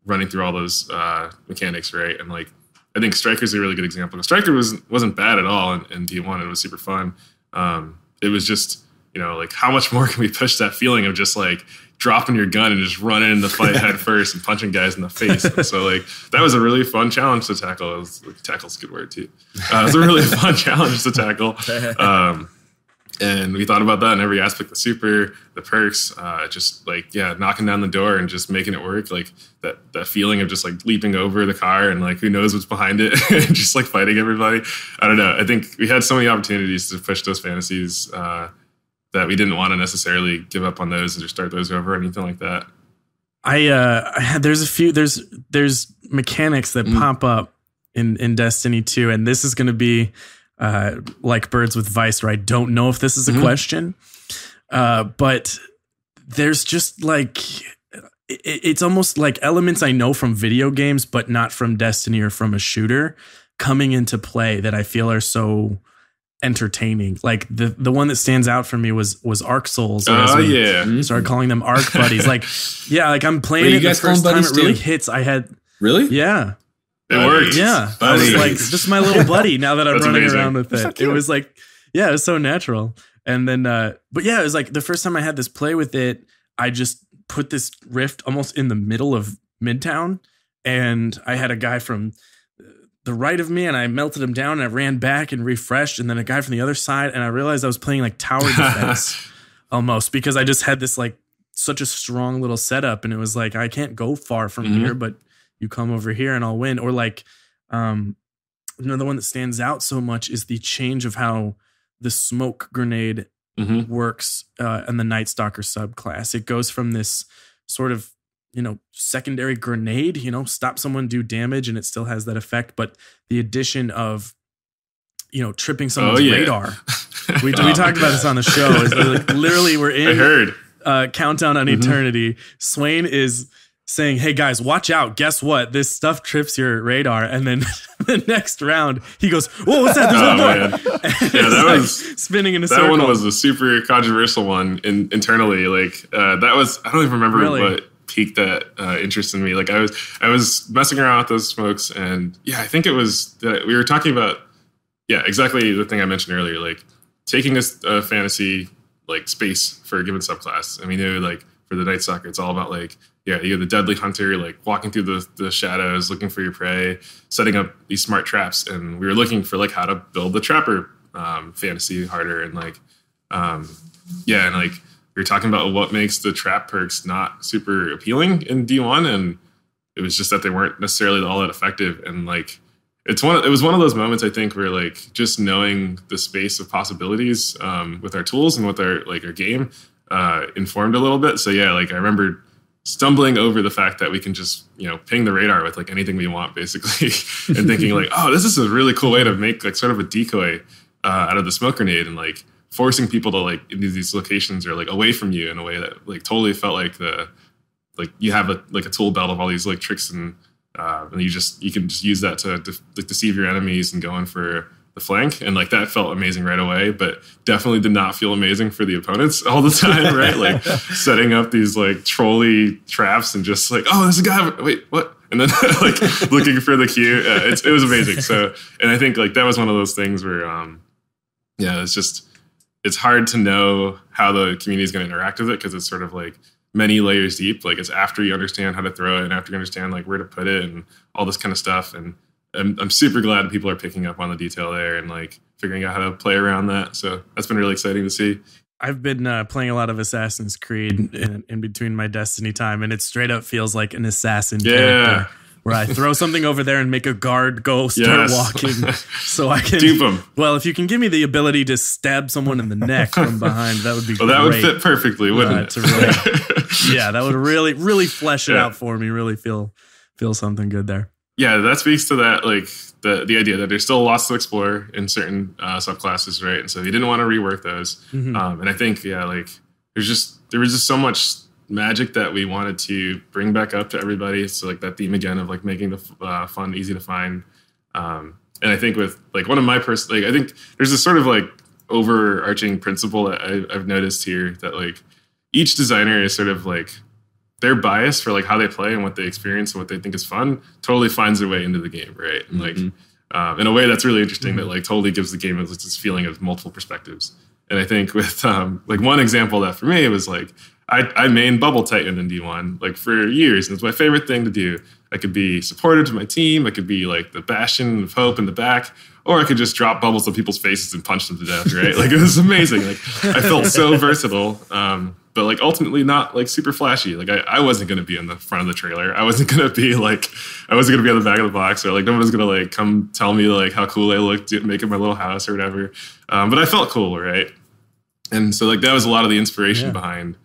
running through all those mechanics, right? And like I think Striker's a really good example. Striker wasn't bad at all in D1. It was super fun. It was just, like how much more can we push that feeling of just like dropping your gun and just running in the fight head first and punching guys in the face. And so like that was a really fun challenge to tackle. Tackle's a good word too. It was a really fun challenge to tackle. And we thought about that in every aspect, the super, the perks, just like, knocking down the door and just making it work. Like that feeling of just like leaping over the car and like, who knows what's behind it and just like fighting everybody. I don't know. I think we had so many opportunities to push those fantasies that we didn't want to necessarily give up on those and just start those over or anything like that. There's mechanics that pop up in Destiny 2, and this is going to be like birds with Vice, where I don't know if this is a question, but there's just like it's almost like elements I know from video games, but not from Destiny or from a shooter, coming into play that I feel are so entertaining. Like the one that stands out for me was Arc Souls. Started calling them Arc Buddies. Like, like I'm playing it the first time it really hits. I had yeah. It worked. Yeah. I was like, this is my little buddy now that I'm running around with it. It was like, it was so natural. And then, but yeah, it was like the first time I had this play with it, I just put this rift almost in the middle of Midtown. And I had a guy from the right of me and I melted him down and I ran back and refreshed. And then a guy from the other side. And I realized I was playing like tower defense almost, because I just had this like such a strong little setup. And it was like, I can't go far from here, but you come over here and I'll win. Or like another one that stands out so much is the change of how the smoke grenade works in the Night Stalker subclass. It goes from this sort of, secondary grenade, stop someone do damage and it still has that effect. But the addition of, tripping someone's radar. We talked about this on the show. Is like, literally we're in I heard. Countdown on Eternity. Swain is saying, hey guys, watch out. Guess what? This stuff trips your radar. And then the next round, he goes, whoa, what's that? There's one more. Yeah, that was spinning in a circle. That one was a super controversial one internally. Like that was, I don't even remember what piqued that interest in me. Like I was messing around with those smokes, and I think it was that we were talking about, exactly the thing I mentioned earlier, like taking this fantasy like space for a given subclass. I mean, like for the Night Stalker, it's all about like, you're the deadly hunter, like walking through the shadows, looking for your prey, setting up these smart traps. And we were looking for like how to build the trapper fantasy harder. And like, and like we were talking about what makes the trap perks not super appealing in D1. And it was just that they weren't necessarily all that effective. And like, it was one of those moments, I think, where like just knowing the space of possibilities with our tools and with our game informed a little bit. So like I remember stumbling over the fact that we can just, ping the radar with like anything we want, basically, and thinking like, oh, this is a really cool way to make like sort of a decoy out of the smoke grenade, and like forcing people to like into these locations or like away from you in a way that like totally felt like you have a tool belt of all these like tricks, and you can just use that to deceive your enemies and go in for the flank. And like that felt amazing right away, but definitely did not feel amazing for the opponents all the time, right? Like setting up these like trolley traps and just like, oh, there's a guy, wait, what? And then like looking for the cue. It was amazing. So, and I think like that was one of those things where, it's hard to know how the community is going to interact with it, because it's sort of like many layers deep. Like it's after you understand how to throw it and after you understand like where to put it and all this kind of stuff. And I'm super glad people are picking up on the detail there and like figuring out how to play around that. So that's been really exciting to see. I've been playing a lot of Assassin's Creed in between my Destiny time, and it straight up feels like an assassin character, where I throw something over there and make a guard go start walking so I can dupe them. Well, if you can give me the ability to stab someone in the neck from behind, that would be great. That would fit perfectly, wouldn't it? Yeah, that would really flesh it out for me, really feel something good there. Yeah, that speaks to that, like the idea that there's still lots to explore in certain subclasses, right? And so he didn't want to rework those. And I think, like there was just so much magic that we wanted to bring back up to everybody. So like that theme again of like making the fun easy to find. And I think with like one of my I think there's this sort of like overarching principle that I've noticed here that like each designer is sort of like their bias for like how they play and what they experience and what they think is fun totally finds their way into the game, right? And like in a way that's really interesting that like totally gives the game this feeling of multiple perspectives. And I think with like one example that for me was like I mained Bubble Titan in D1 like for years, and it's my favorite thing to do. I could be supportive to my team, I could be like the bastion of hope in the back, or I could just drop bubbles on people's faces and punch them to death, right? Like it was amazing. Like I felt so versatile, but like ultimately not like super flashy. Like I wasn't going to be in the front of the trailer. I wasn't going to be on the back of the box, or like no one was going to like come tell me like how cool I looked making my little house or whatever. But I felt cool, right? And so like that was a lot of the inspiration behind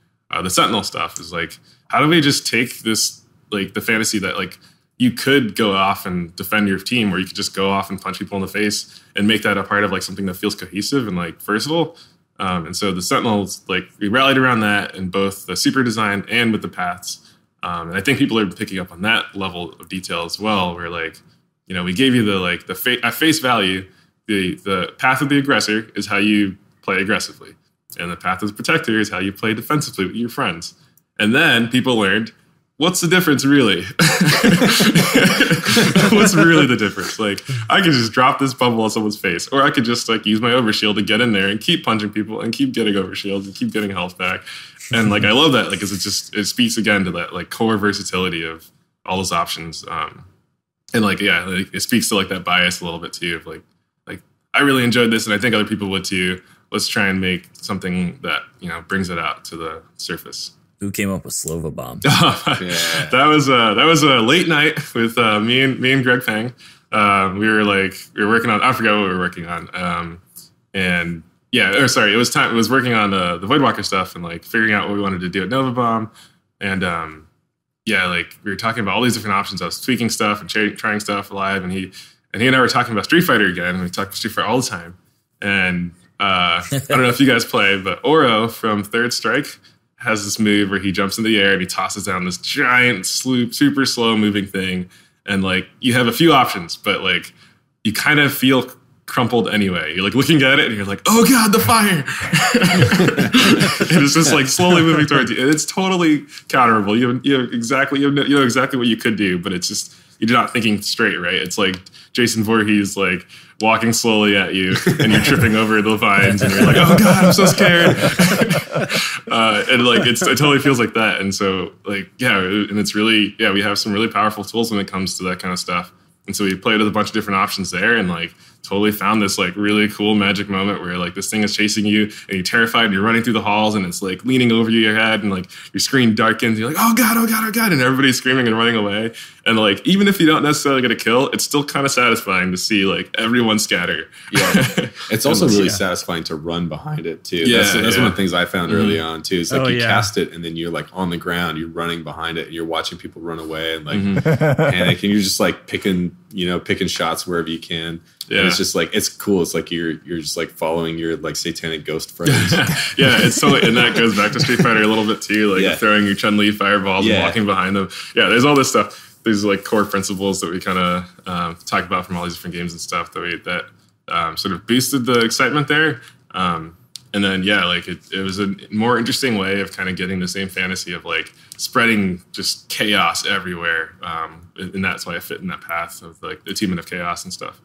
the Sentinel stuff. Is like, how do we just take this like the fantasy that like you could go off and defend your team, or you could just go off and punch people in the face and make that a part of like something that feels cohesive and like versatile. And so the Sentinels, like we rallied around that in both the super design and with the paths. And I think people are picking up on that level of detail as well, where like, you know, we gave you at face value, the path of the aggressor is how you play aggressively. And the path of the protector is how you play defensively with your friends. And then people learned, what's the difference really? What's really the difference? Like, I could just drop this bubble on someone's face, or I could just like use my overshield to get in there and keep punching people and keep getting overshield and keep getting health back. And like, I love that, like, because it speaks again to that like core versatility of all those options. And like, yeah, like, it speaks to like that bias a little bit too of like I really enjoyed this, and I think other people would too. Let's try and make something that, you know, brings it out to the surface. Who came up with Slova Bomb? That was a late night with me and Greg Fang. We were working on, I forgot what we were working on. It was working on the Voidwalker stuff and like figuring out what we wanted to do at Nova Bomb. And like we were talking about all these different options. I was tweaking stuff and trying stuff live, and he and I were talking about Street Fighter again, and we talk about Street Fighter all the time. And I don't know if you guys play, but Oro from Third Strike has this move where he jumps in the air and he tosses down this giant super slow moving thing. And like, you have a few options, but like, you kind of feel crumpled anyway. You're like looking at it and you're like, oh God, the fire. And it's just like slowly moving towards you. And it's totally counterable. You know exactly what you could do, but it's just, you're not thinking straight, right? It's like Jason Voorhees like walking slowly at you and you're tripping over the vines and you're like, oh God, I'm so scared. And like, it totally feels like that. And so like, yeah, and it's really, yeah, we have some really powerful tools when it comes to that kind of stuff. And so we played with a bunch of different options there and like totally found this like really cool magic moment where like this thing is chasing you and you're terrified and you're running through the halls and it's like leaning over your head and like your screen darkens. You're like, oh God, oh God, oh God. And everybody's screaming and running away. And like, even if you don't necessarily get a kill, it's still kind of satisfying to see like everyone scatter. Yeah. It's also really satisfying to run behind it too. Yeah, that's one of the things I found early on too. It's like you cast it and then you're like on the ground, you're running behind it and you're watching people run away and like panic and you're just like picking shots wherever you can. Yeah. And it's just like, it's cool. It's like you're just like following your like satanic ghost friends. Yeah, it's totally, and that goes back to Street Fighter a little bit too, like throwing your Chun-Li fireballs and walking behind them. Yeah, there's all this stuff. These like core principles that we kind of talk about from all these different games and stuff that sort of boosted the excitement there. And then, like it was a more interesting way of kind of getting the same fantasy of like spreading just chaos everywhere. And that's why I fit in that path of like the achievement of chaos and stuff.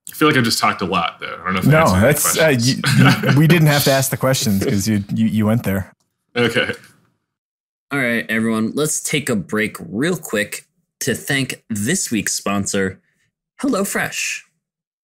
I feel like I just talked a lot though. I don't know if that's we didn't have to ask the questions because you went there. Okay. All right, everyone, let's take a break real quick to thank this week's sponsor, HelloFresh.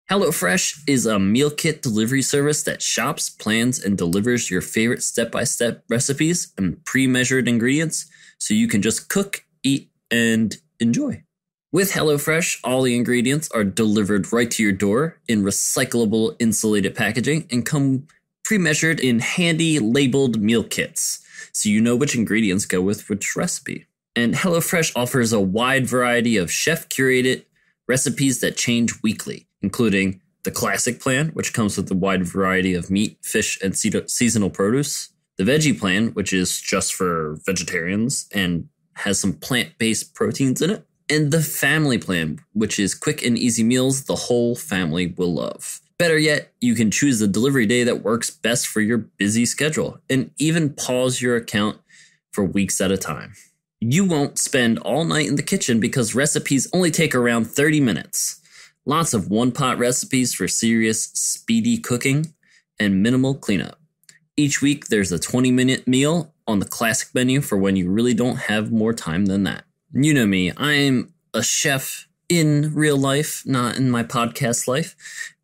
HelloFresh is a meal kit delivery service that shops, plans, and delivers your favorite step-by-step recipes and pre-measured ingredients so you can just cook, eat, and enjoy. With HelloFresh, all the ingredients are delivered right to your door in recyclable insulated packaging and come pre-measured in handy labeled meal kits, so you know which ingredients go with which recipe. And HelloFresh offers a wide variety of chef-curated recipes that change weekly, including the classic plan, which comes with a wide variety of meat, fish, and seasonal produce. The veggie plan, which is just for vegetarians and has some plant-based proteins in it. And the family plan, which is quick and easy meals the whole family will love. Better yet, you can choose the delivery day that works best for your busy schedule and even pause your account for weeks at a time. You won't spend all night in the kitchen because recipes only take around 30 minutes. Lots of one-pot recipes for serious, speedy cooking and minimal cleanup. Each week, there's a 20-minute meal on the classic menu for when you really don't have more time than that. You know me, I'm a chef in real life, not in my podcast life.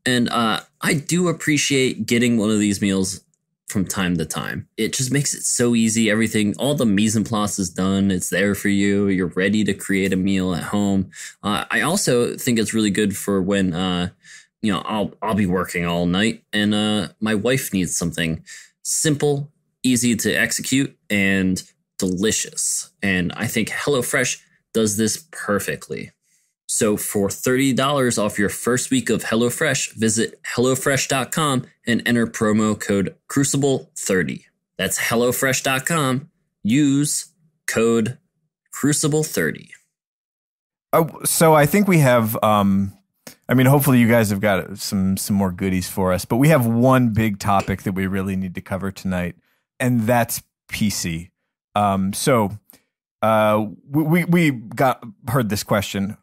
And I do appreciate getting one of these meals from time to time. It just makes it so easy. Everything, all the mise en place is done. It's there for you. You're ready to create a meal at home. I also think it's really good for when, I'll be working all night and my wife needs something simple, easy to execute, and delicious. And I think HelloFresh does this perfectly. So for $30 off your first week of HelloFresh, visit HelloFresh.com and enter promo code Crucible30. That's HelloFresh.com. Use code Crucible30. So I think we have, hopefully you guys have got some more goodies for us, but we have one big topic that we really need to cover tonight, and that's PC. We heard this question.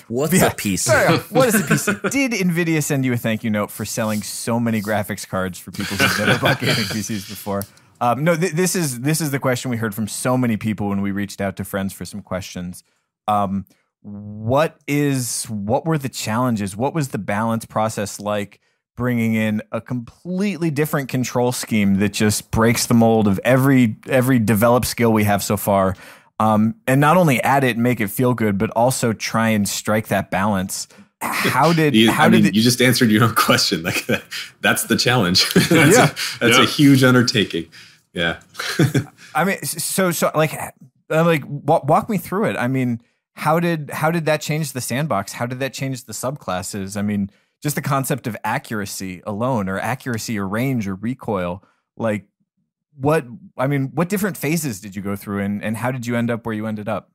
What's a PC? Sorry, what is a PC? Did NVIDIA send you a thank you note for selling so many graphics cards for people who've never bought gaming PCs before? No, this is the question we heard from so many people when we reached out to friends for some questions. What were the challenges? What was the balance process like bringing in a completely different control scheme that just breaks the mold of every developed skill we have so far? And not only add it and make it feel good, but also try and strike that balance. You just answered your own question. Like that's the challenge. That's a huge undertaking. Yeah. Walk me through it. I mean, how did that change the sandbox? How did that change the subclasses? I mean, just the concept of accuracy alone, or accuracy or range or recoil, like, what different phases did you go through, and how did you end up where you ended up?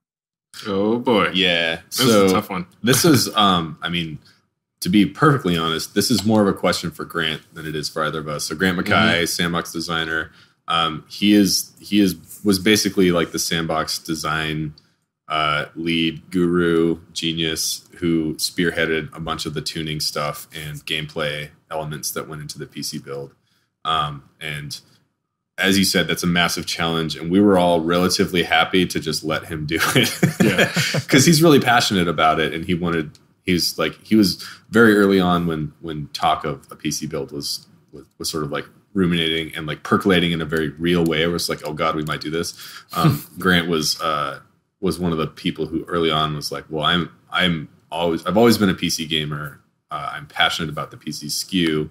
Oh boy. Yeah. This is a tough one. This is, to be perfectly honest, this is more of a question for Grant than it is for either of us. So Grant Mackay, sandbox designer, he was basically like the sandbox design lead guru genius who spearheaded a bunch of the tuning stuff and gameplay elements that went into the PC build. And as you said, that's a massive challenge, and we were all relatively happy to just let him do it. Yeah, because he's really passionate about it, and he was very early on when talk of a PC build was sort of like ruminating and like percolating in a very real way. It was like, oh God, we might do this. Grant was one of the people who early on was like, well, I've always been a PC gamer. I'm passionate about the PC SKU.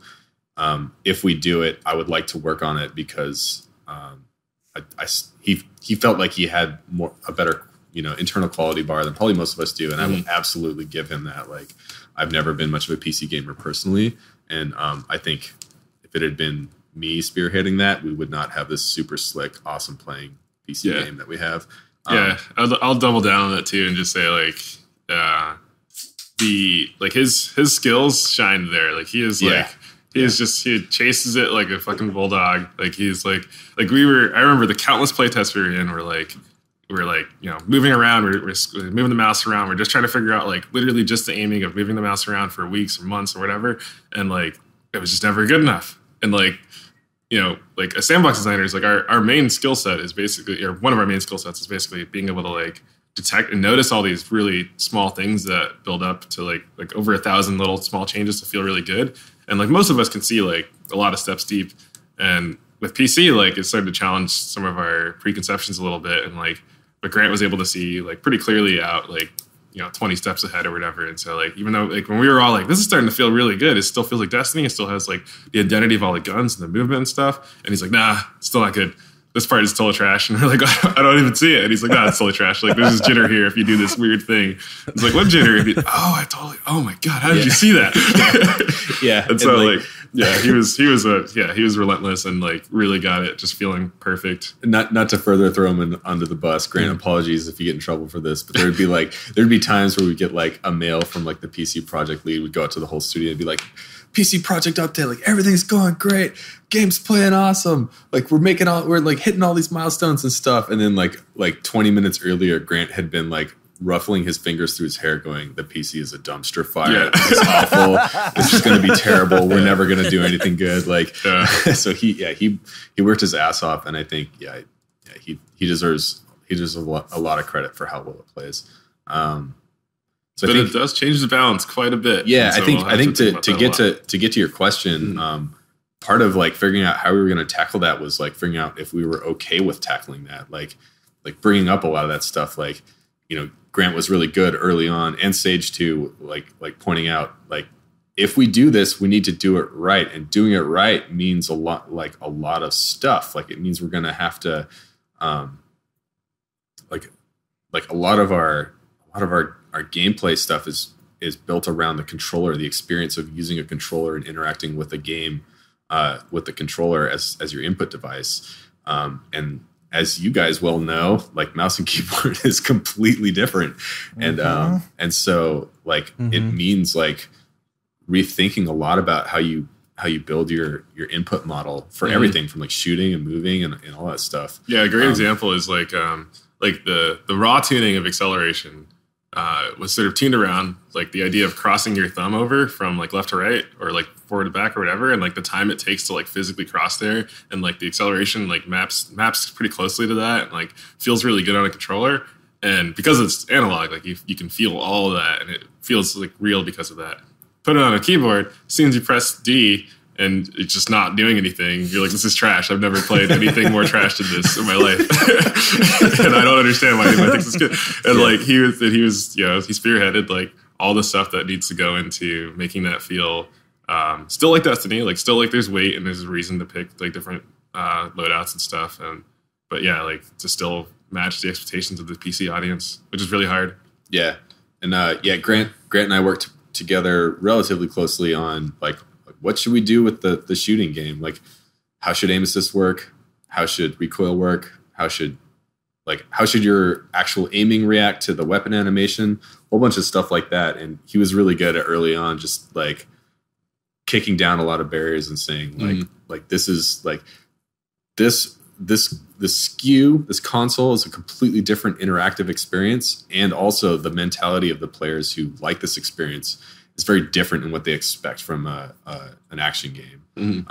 If we do it, I would like to work on it because he felt like he had a better internal quality bar than probably most of us do, and I would absolutely give him that. Like, I've never been much of a PC gamer personally, and I think if it had been me spearheading that, we would not have this super slick, awesome playing PC game that we have. I'll double down on that too and just say his skills shine there. Like he is he chases it like a fucking bulldog. Like he's I remember the countless playtests we were in we're moving around, we're moving the mouse around. We're just trying to figure out literally just the aiming of moving the mouse around for weeks or months or whatever. And it was just never good enough. And a sandbox designer is our main skill set is basically, or one of our main skill sets is basically being able to detect and notice all these really small things that build up to over 1,000 little small changes to feel really good. And most of us can see a lot of steps deep. And with PC, it started to challenge some of our preconceptions a little bit. And what Grant was able to see pretty clearly out 20 steps ahead or whatever. And so like, even though like when we were all like, this is starting to feel really good, it still feels like Destiny. It still has like the identity of all the guns and the movement and stuff. And he's like, nah, it's still not good. This part is totally trash. And we're like, I don't even see it. And he's like, nah, it's totally trash. Like, there's this jitter here if you do this weird thing. It's like, what jitter? Oh my God, how did you see that? Yeah. And so like he was relentless and like really got it, just feeling perfect. Not to further throw him under the bus. Grant, apologies if you get in trouble for this, but there'd be times where we get like a mail from like the PC project lead. We'd go out to the whole studio and be like, PC project update, like everything's going great, game's playing awesome, like we're like hitting all these milestones and stuff. And then like 20 minutes earlier, Grant had been like ruffling his fingers through his hair going, the PC is a dumpster fire. This is awful. This is going to be terrible. We're never going to do anything good. Like, so he worked his ass off. And I think, he deserves a lot of credit for how well it plays. So but it does change the balance quite a bit. Yeah, so I think to get to your question, part of like figuring out how we were going to tackle that was like figuring out if we were okay with tackling that, like bringing up a lot of that stuff. Like, Grant was really good early on, and Sage too. Like pointing out like if we do this, we need to do it right, and doing it right means a lot of stuff. Like it means we're going to have to, like a lot of our gameplay stuff is built around the controller, the experience of using a controller and interacting with a game with the controller as your input device. And as you guys well know, like mouse and keyboard is completely different. And so like it means like rethinking a lot about how you build your input model for everything from like shooting and moving and all that stuff. Yeah, a great example is like the raw tuning of acceleration was sort of tuned around like the idea of crossing your thumb over from like left to right or like forward to back or whatever, and like the time it takes to like physically cross there, and like the acceleration like maps pretty closely to that, and like feels really good on a controller. And because it's analog, like you can feel all of that, and it feels like real because of that. Put it on a keyboard, as soon as you press D and it's just not doing anything, you're like, this is trash. I've never played anything more trash than this in my life. And I don't understand why anyone thinks it's good. And like he was, he spearheaded like all the stuff that needs to go into making that feel still like Destiny, like still like there's weight and there's a reason to pick like different loadouts and stuff. But yeah, like to still match the expectations of the PC audience, which is really hard. Yeah. And Grant and I worked together relatively closely on like what should we do with the shooting game? Like, how should aim assist work? How should recoil work? How should your actual aiming react to the weapon animation? A whole bunch of stuff like that. And he was really good at early on, just like kicking down a lot of barriers and saying like this is like this SKU, this console is a completely different interactive experience, and also the mentality of the players who like this experience is very different in what they expect from an action game.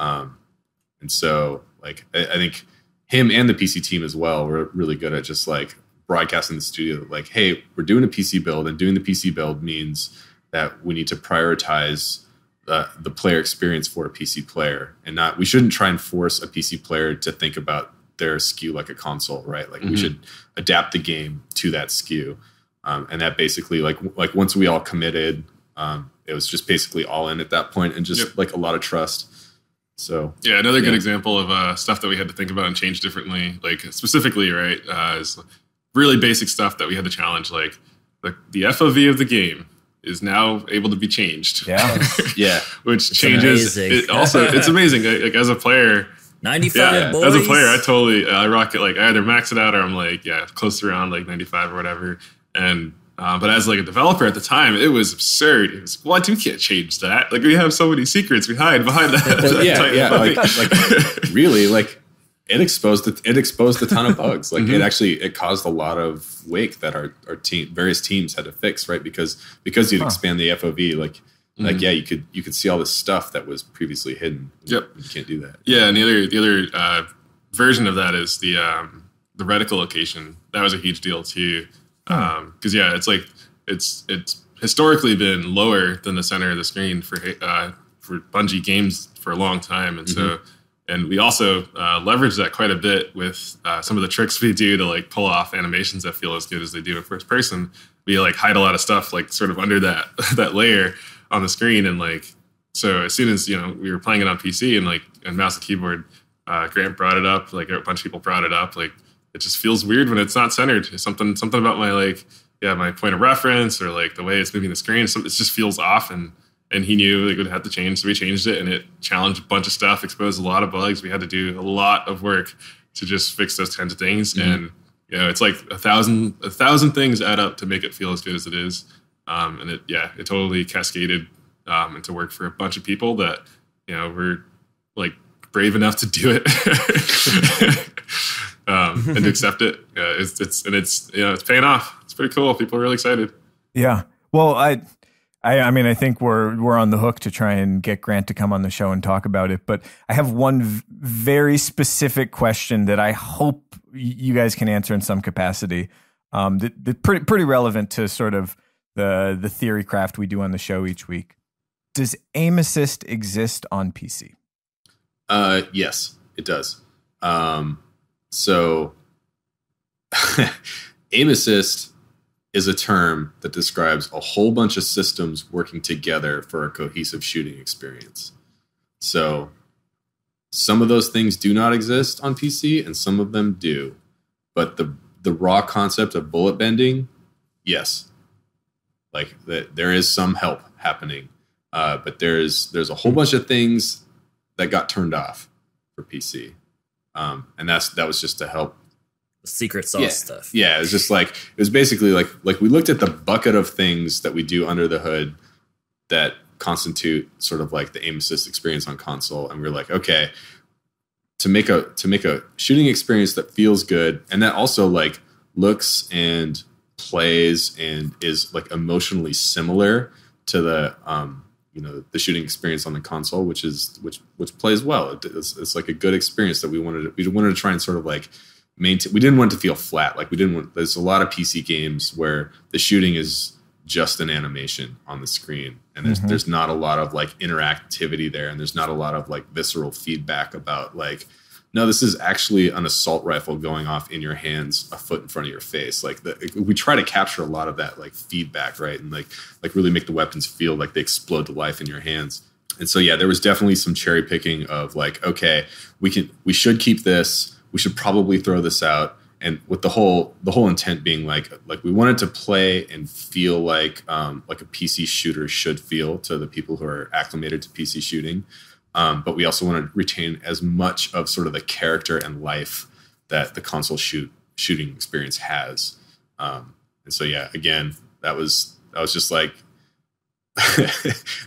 And so like I think him and the PC team as well were really good at just like broadcasting the studio like, hey, we're doing a PC build, and doing the PC build means that we need to prioritize the player experience for a PC player, and we shouldn't try and force a PC player to think about their SKU like a console, right? Like we should adapt the game to that SKU. And that basically like once we all committed, it was just basically all in at that point, and just like a lot of trust. So yeah, another good example of stuff that we had to think about and change differently, like specifically, right, is really basic stuff that we had to challenge, like the FOV of the game is now able to be changed. Yeah. Yeah. Which changes it also. It's amazing. Like as a player, 95 boys. As a player, I rock it. Like I either max it out or I'm like, close to around like 95 or whatever. And but as like a developer at the time, it was absurd. It was, what? We can't change that. Like we have so many secrets we hide behind that. Like really, like it exposed a ton of bugs. Like it caused a lot of wake that our various teams had to fix, right? Because you'd expand the FOV, you could see all this stuff that was previously hidden. Yep, you can't do that. Yeah, and the other version of that is the reticle location. That was a huge deal too. Because it's like it's historically been lower than the center of the screen for Bungie games for a long time, and so we also leverage that quite a bit with some of the tricks we do to like pull off animations that feel as good as they do in first person. but you like hide a lot of stuff like sort of under that that layer on the screen. And like, so as soon as, you know, we were playing it on PC and mouse and keyboard, Grant brought it up, like a bunch of people brought it up. Like, it just feels weird when it's not centered. Something about my my point of reference or like the way it's moving the screen. It just feels off. And he knew it would have to change. So we changed it, and it challenged a bunch of stuff, exposed a lot of bugs. We had to do a lot of work to just fix those kinds of things. Mm-hmm. And, you know, it's like a thousand things add up to make it feel as good as it is. And it totally cascaded into work for a bunch of people that, you know, were like brave enough to do it and to accept it. It's paying off. It's pretty cool. People are really excited. Yeah. Well, I mean, I think we're on the hook to try and get Grant to come on the show and talk about it. But I have one very specific question that I hope you guys can answer in some capacity. That pretty relevant to sort of the theory craft we do on the show each week. Does aim assist exist on PC? Yes, it does. So aim assist is a term that describes a whole bunch of systems working together for a cohesive shooting experience. So some of those things do not exist on PC and some of them do. But the raw concept of bullet bending, yes. Like there is some help happening. But there's a whole bunch of things that got turned off for PC. And that was just to help secret sauce stuff. Yeah, it was just like, it was basically like we looked at the bucket of things that we do under the hood that constitute sort of like the aim assist experience on console, and we were like, okay, to make a shooting experience that feels good and that also like looks and plays and is like emotionally similar to the the shooting experience on the console, which plays well. It's like a good experience that we wanted to try and sort of like maintain. We didn't want it to feel flat. Like there's a lot of PC games where the shooting is just an animation on the screen, and there's not a lot of like interactivity there, and there's not a lot of like visceral feedback about like, no, this is actually an assault rifle going off in your hands a foot in front of your face. Like we try to capture a lot of that like feedback, right? And like really make the weapons feel like they explode to life in your hands. And so, yeah, there was definitely some cherry picking of like, okay, we should keep this. We should probably throw this out. And with the whole intent being like we wanted to play and feel like a PC shooter should feel to the people who are acclimated to PC shooting. But we also want to retain as much of sort of the character and life that the console shooting experience has. And so, yeah, again, that was just like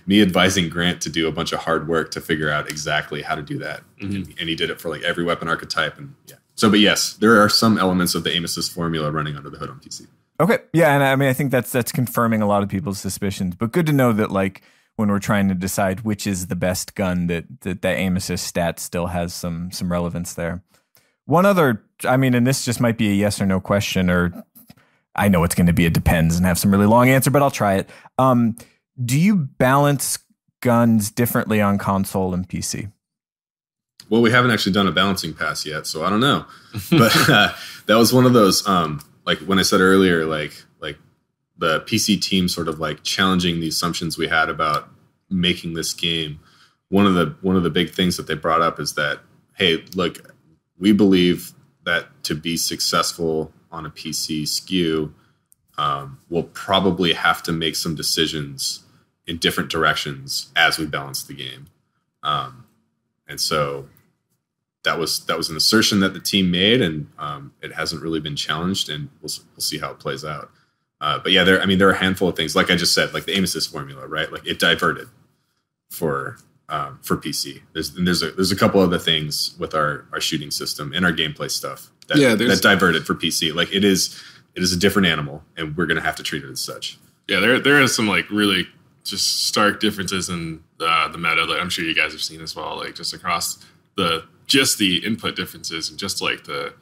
me advising Grant to do a bunch of hard work to figure out exactly how to do that. Mm-hmm. And he did it for like every weapon archetype. And yeah. So, but yes, there are some elements of the aim assist formula running under the hood on PC. Okay. Yeah. And I mean, I think that's confirming a lot of people's suspicions, but good to know that like, when we're trying to decide which is the best gun, that aim assist stat still has some relevance there. One other, I mean, and this just might be a yes or no question, or I know it's going to be a depends and have some really long answer, but I'll try it. Do you balance guns differently on console and PC? Well, we haven't actually done a balancing pass yet, so I don't know. But that was one of those, like when I said earlier, like the PC team sort of like challenging the assumptions we had about making this game. One of the big things that they brought up is that, hey, look, we believe that to be successful on a PC SKU, we'll probably have to make some decisions in different directions as we balance the game. And so that was an assertion that the team made, and it hasn't really been challenged, and we'll see how it plays out. But yeah, there are a handful of things, like I just said, like the aim assist formula, right? Like it diverted for PC. There's a couple other things with our shooting system and our gameplay stuff that diverted for PC. Like it is a different animal, and we're going to have to treat it as such. Yeah, there is some like really just stark differences in the meta that I'm sure you guys have seen as well. Like just across the input differences, and just like the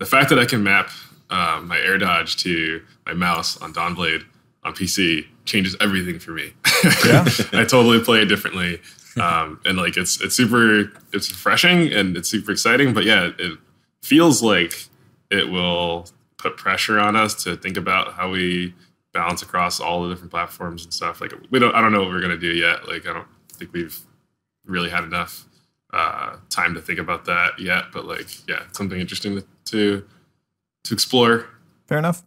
fact that I can map my air dodge to my mouse on Dawnblade on PC changes everything for me. Yeah. I totally play it differently. And like it's refreshing and it's super exciting, but yeah, it feels like it will put pressure on us to think about how we balance across all the different platforms and stuff. Like I don't know what we're gonna do yet. Like I don't think we've really had enough time to think about that yet. But like, yeah, it's something interesting to explore. Fair enough.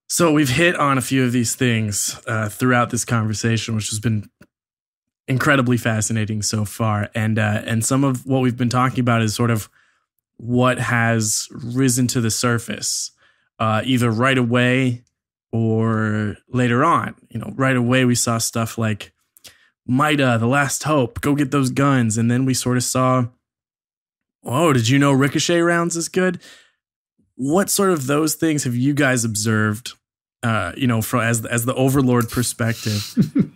So we've hit on a few of these things throughout this conversation, which has been incredibly fascinating so far. And some of what we've been talking about is sort of what has risen to the surface, either right away or later on. You know, right away we saw stuff like Mida, The Last Hope, go get those guns. And then we sort of saw, oh, did you know ricochet rounds is good? What sort of those things have you guys observed, from as the overlord perspective,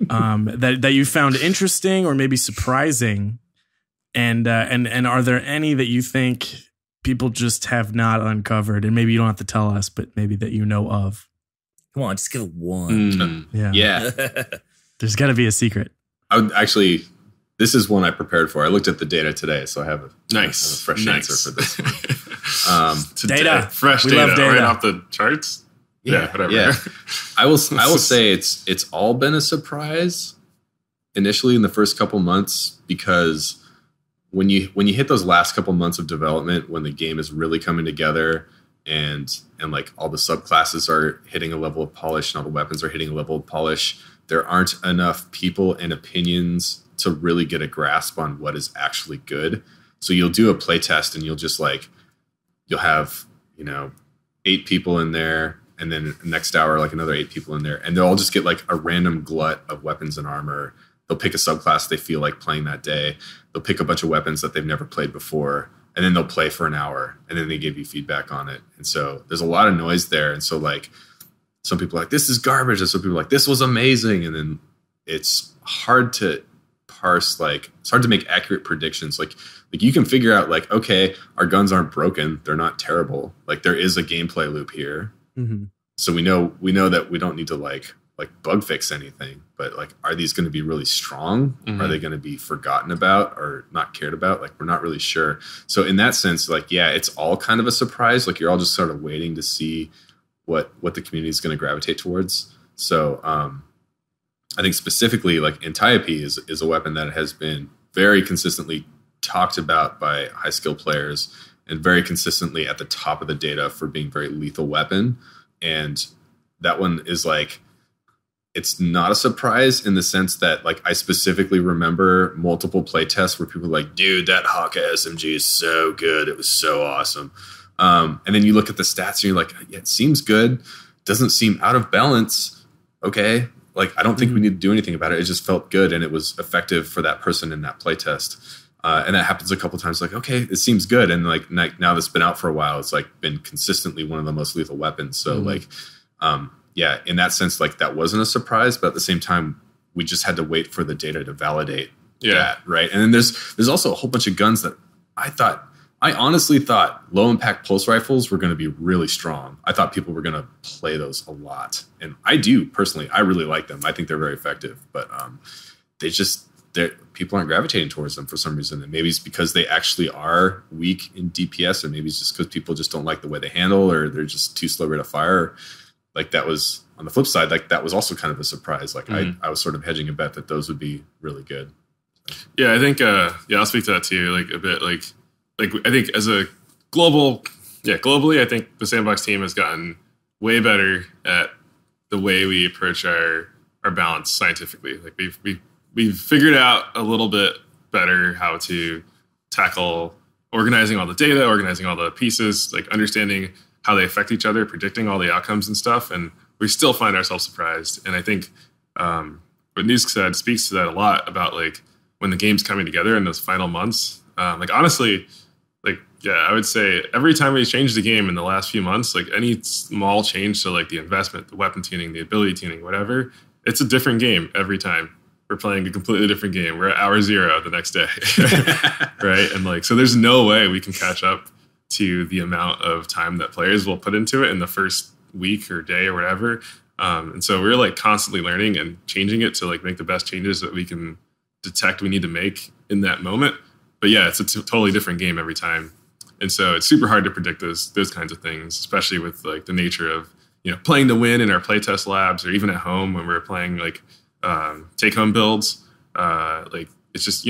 that you found interesting or maybe surprising? And are there any that you think people just have not uncovered? And maybe you don't have to tell us, but maybe that you know of. Come on, just give one. Yeah. There's got to be a secret. I would actually, this is one I prepared for. I looked at the data today, so I have a fresh answer for this one. Data. Fresh We data, love data. right off the charts. Yeah, whatever. Yeah. I will say it's all been a surprise initially in the first couple months, because when you hit those last couple months of development, when the game is really coming together and like all the subclasses are hitting a level of polish and all the weapons are hitting a level of polish, there aren't enough people and opinions to really get a grasp on what is actually good. So you'll do a play test and you'll have, 8 people in there, and then next hour, like another 8 people in there, and they'll all just get like a random glut of weapons and armor. They'll pick a subclass they feel like playing that day. They'll pick a bunch of weapons that they've never played before, and then they'll play for an hour, and then they give you feedback on it. And so there's a lot of noise there. And so like some people are like, this is garbage, and some people are like, this was amazing. And then it's hard to parse, like it's hard to make accurate predictions. Like you can figure out like, okay, our guns aren't broken, they're not terrible. Like there is a gameplay loop here. Mm-hmm. So we know that we don't need to like bug fix anything, but like, are these going to be really strong? Mm-hmm. Are they going to be forgotten about or not cared about? Like, we're not really sure. So in that sense, like, yeah, it's all kind of a surprise. Like you're all just sort of waiting to see what the community is going to gravitate towards. So I think specifically like Antiope is a weapon that has been very consistently talked about by high skill players and very consistently at the top of the data for being a very lethal weapon. And that one is like, it's not a surprise in the sense that like I specifically remember multiple play tests where people were like, dude, that Hawkeye SMG is so good. It was so awesome. And then you look at the stats and you're like, yeah, it seems good. Doesn't seem out of balance. Okay. Like, I don't think we need to do anything about it. It just felt good and it was effective for that person in that play test. And that happens a couple times. Like, okay, it seems good. And like now that's been out for a while, it's like been consistently one of the most lethal weapons. So like, yeah, in that sense, like that wasn't a surprise, but at the same time, we just had to wait for the data to validate that, right? And then there's also a whole bunch of guns that I honestly thought low impact pulse rifles were going to be really strong. I thought people were going to play those a lot, and I do personally. I really like them. I think they're very effective, but people aren't gravitating towards them for some reason. And maybe it's because they actually are weak in DPS, or maybe it's just because people just don't like the way they handle, or they're just too slow rate of fire. Like that was on the flip side, like that was also kind of a surprise. Like I was sort of hedging a bet that those would be really good. Yeah, I think I'll speak to that too, like a bit. Like I think as a globally, I think the sandbox team has gotten way better at the way we approach our balance scientifically. Like we've figured out a little bit better how to tackle organizing all the data, organizing all the pieces, like understanding how they affect each other, predicting all the outcomes and stuff. And we still find ourselves surprised. And I think what Nusk said speaks to that a lot about like when the game's coming together in those final months. Like honestly, like, yeah, I would say every time we changed the game in the last few months, like any small change to like the investment, the weapon tuning, the ability tuning, whatever, it's a different game every time. We're playing a completely different game. We're at hour 0 the next day. Right. And like, so there's no way we can catch up to the amount of time that players will put into it in the first week or day or whatever. And so we're like constantly learning and changing it to like make the best changes that we can detect we need to make in that moment. But yeah, it's a totally different game every time. And so it's super hard to predict those kinds of things, especially with like the nature of, playing to win in our playtest labs, or even at home when we're playing like take home builds. Like it's just,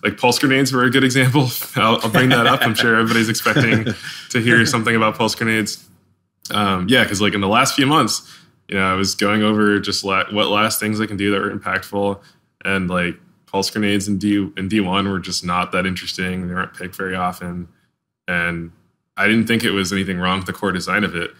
like pulse grenades were a good example. I'll bring that up. I'm sure everybody's expecting to hear something about pulse grenades. Because like in the last few months, I was going over just what last things I can do that were impactful, and like pulse grenades in D1 were just not that interesting. They weren't picked very often, and I didn't think it was anything wrong with the core design of it.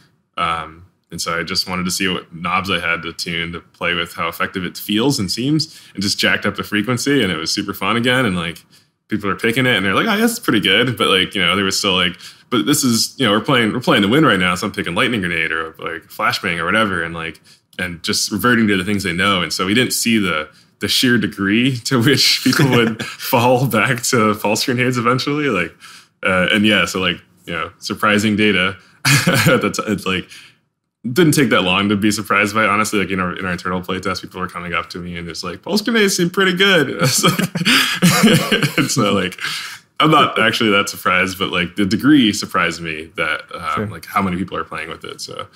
And so I just wanted to see what knobs I had to tune to play with how effective it feels and seems, and just jacked up the frequency, and it was super fun again. And like people are picking it and they're like, oh, that's pretty good. But like, there was still like, but this is, we're playing to win right now. So I'm picking lightning grenade or like flashbang or whatever. And just reverting to the things they know. And so we didn't see the sheer degree to which people would fall back to pulse grenades eventually. Surprising data it's like, didn't take that long to be surprised by. Honestly, like in our internal playtest, people were coming up to me and it's like, pulse grenades seem pretty good. And so like, I'm not actually that surprised, but like the degree surprised me that like how many people are playing with it. So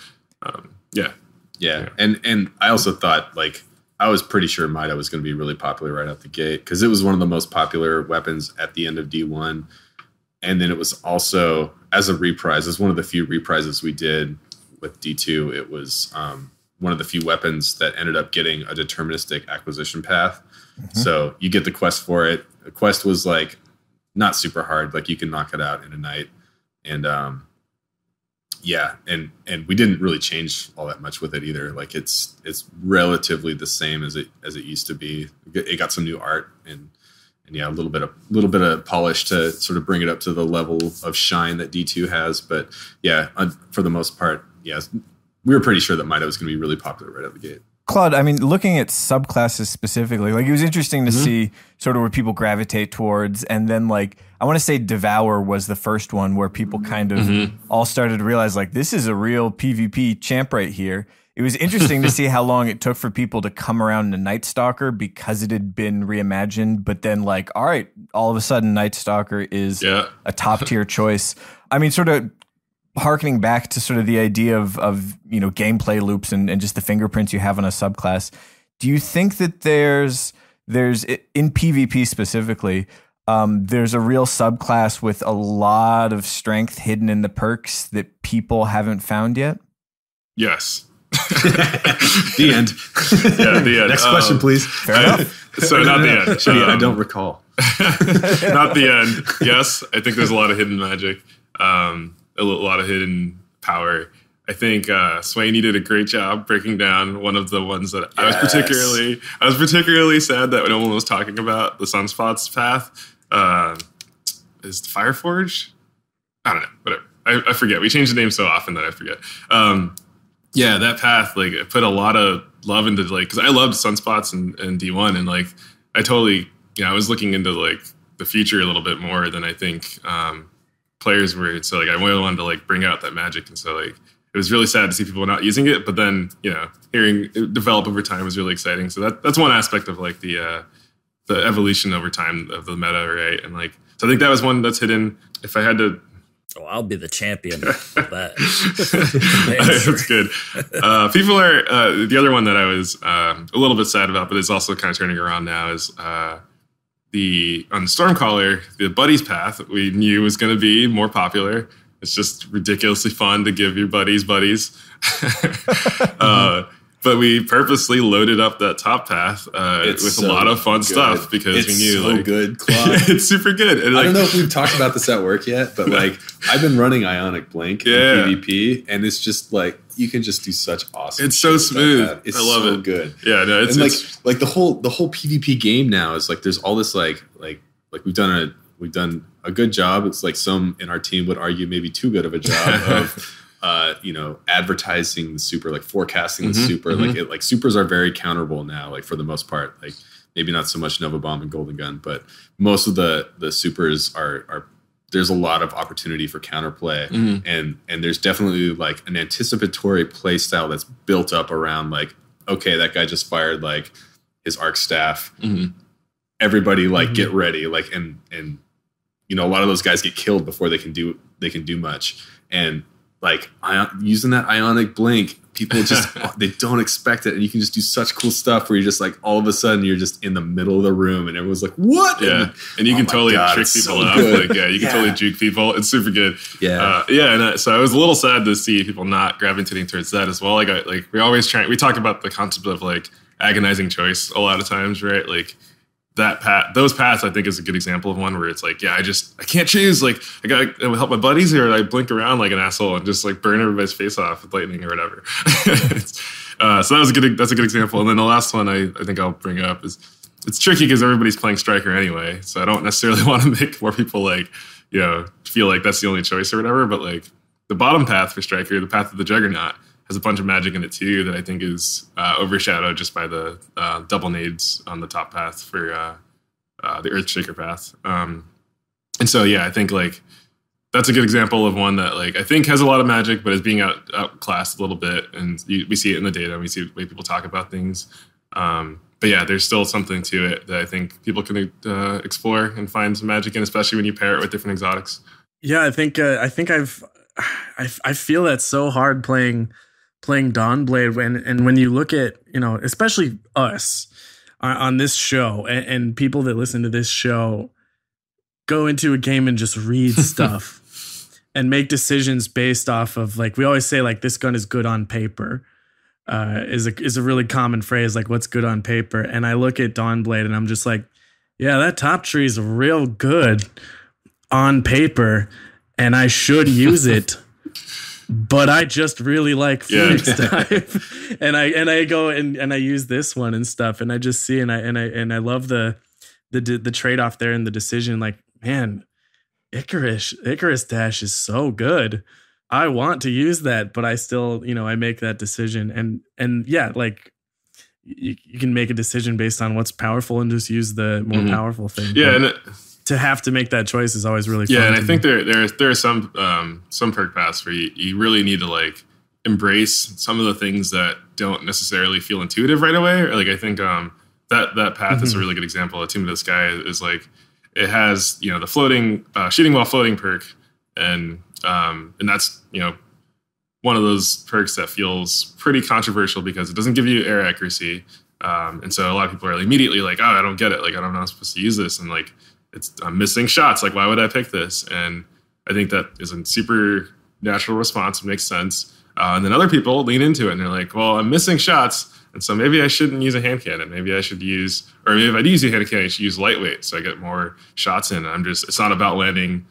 yeah. And I also thought like I was pretty sure Mida was going to be really popular right out the gate because it was one of the most popular weapons at the end of D1. And then it was also as a reprise, as one of the few reprises we did with D2, it was one of the few weapons that ended up getting a deterministic acquisition path. Mm-hmm. So you get the quest for it. The quest was like not super hard, like you can knock it out in a night. And and we didn't really change all that much with it either. Like it's relatively the same as it used to be. It got some new art and a little bit of polish to sort of bring it up to the level of shine that D2 has. But yeah, for the most part, yes, we were pretty sure that Mida was going to be really popular right out the gate. Claude, I mean, looking at subclasses specifically, like it was interesting to see sort of where people gravitate towards. And then like, I want to say Devour was the first one where people kind of all started to realize like, this is a real PvP champ right here. It was interesting to see how long it took for people to come around to Night Stalker because it had been reimagined. But then like, all right, all of a sudden Night Stalker is a top tier choice. I mean, sort of harkening back to sort of the idea of gameplay loops and just the fingerprints you have on a subclass. Do you think that there's in PvP specifically, there's a real subclass with a lot of strength hidden in the perks that people haven't found yet? Yes. The end. Yeah, the end. Next question, please. Fair enough. So not the end. I don't recall. Not the end. Yes, I think there's a lot of hidden magic, a lot of hidden power. I think Swainy did a great job breaking down one of the ones that I was particularly sad that no one was talking about. The Sunspots path is Fireforge. I don't know, whatever. I forget. We change the name so often that I forget. Yeah, that path, like, I put a lot of love into, like, because I loved Sunspots and D1, and, like, I totally, I was looking into, like, the future a little bit more than I think players were. So, like, I really wanted to, like, bring out that magic, and so, like, it was really sad to see people not using it, but then, hearing it develop over time was really exciting. So that's one aspect of, like, the evolution over time of the meta, right? And, like, so I think that was one that's hidden. If I had to... Oh, I'll be the champion of that. That's good. People are the other one that I was a little bit sad about, but it's also kind of turning around now is on the Stormcaller, the buddies path we knew was going to be more popular. It's just ridiculously fun to give your buddies. But we purposely loaded up that top path with a lot of fun stuff because we knew so good, Claude. It's super good. And, like, I don't know if we've talked about this at work yet, but like I've been running Ionic Blink in PvP, and it's just like you can just do such awesome. It's so smooth. It's I love so it. Good. Yeah, no, it's like the whole PvP game now is like there's all this like we've done a good job. It's like some in our team would argue maybe too good of a job of. Advertising the super, like forecasting the super, like supers are very counterable now, like for the most part, like maybe not so much Nova Bomb and Golden Gun, but most of the supers are there's a lot of opportunity for counterplay, and there's definitely like an anticipatory play style that's built up around like, okay, that guy just fired like his arc staff, everybody like get ready, like and a lot of those guys get killed before they can do they can do much. And like using that ionic blink, people just they don't expect it, and you can just do such cool stuff where you're just like all of a sudden you're just in the middle of the room and everyone's like, what? Yeah, and you can totally trick people up. Like, you can totally juke people. It's super good. So I was a little sad to see people not gravitating towards that as well. Like we always try. We talk about the concept of like agonizing choice a lot of times, right? Like those paths, I think, is a good example of one where it's like, I can't choose. Like, I gotta help my buddies here, and I blink around like an asshole and just like burn everybody's face off with lightning or whatever. So that's a good example. And then the last one I think I'll bring up is it's tricky because everybody's playing Striker anyway. So I don't necessarily want to make more people like, feel like that's the only choice or whatever. But like the bottom path for Striker, the path of the Juggernaut, has a bunch of magic in it too that I think is overshadowed just by the double nades on the top path for the Earthshaker path. And so I think like that's a good example of one that like I think has a lot of magic but is being outclassed a little bit, and we see it in the data and we see the way people talk about things. But there's still something to it that I think people can explore and find some magic in, especially when you pair it with different exotics. Yeah, I think I feel that so hard playing Dawnblade and when you look at, especially us on this show and people that listen to this show go into a game and just read stuff and make decisions based off of, like, we always say, like, this gun is good on paper is a really common phrase, like, what's good on paper. And I look at Dawnblade and I'm just like, yeah, that top tree is real good on paper and I should use it. But I just really like Phoenix Dive, and I go and I use this one and stuff, and I just see and I love the trade off there and the decision. Like, man, Icarus Dash is so good. I want to use that, but I still, I make that decision, and like you can make a decision based on what's powerful and just use the more powerful thing. Yeah, but to have to make that choice is always really fun. Yeah, and I think there are some perk paths where you really need to like embrace some of the things that don't necessarily feel intuitive right away. Or like I think that path is a really good example. Tomb of the Sky is like it has the floating shooting while floating perk, and that's one of those perks that feels pretty controversial because it doesn't give you air accuracy, and so a lot of people are immediately like, oh, I don't get it. Like I don't know how I'm supposed to use this, and like I'm missing shots. Like, why would I pick this? And I think that is a super natural response. It makes sense. And then other people lean into it and they're like, well, I'm missing shots. And so maybe I shouldn't use a hand cannon. Maybe I should use, or maybe if I do use a hand cannon, I should use lightweight so I get more shots in. It's not about landing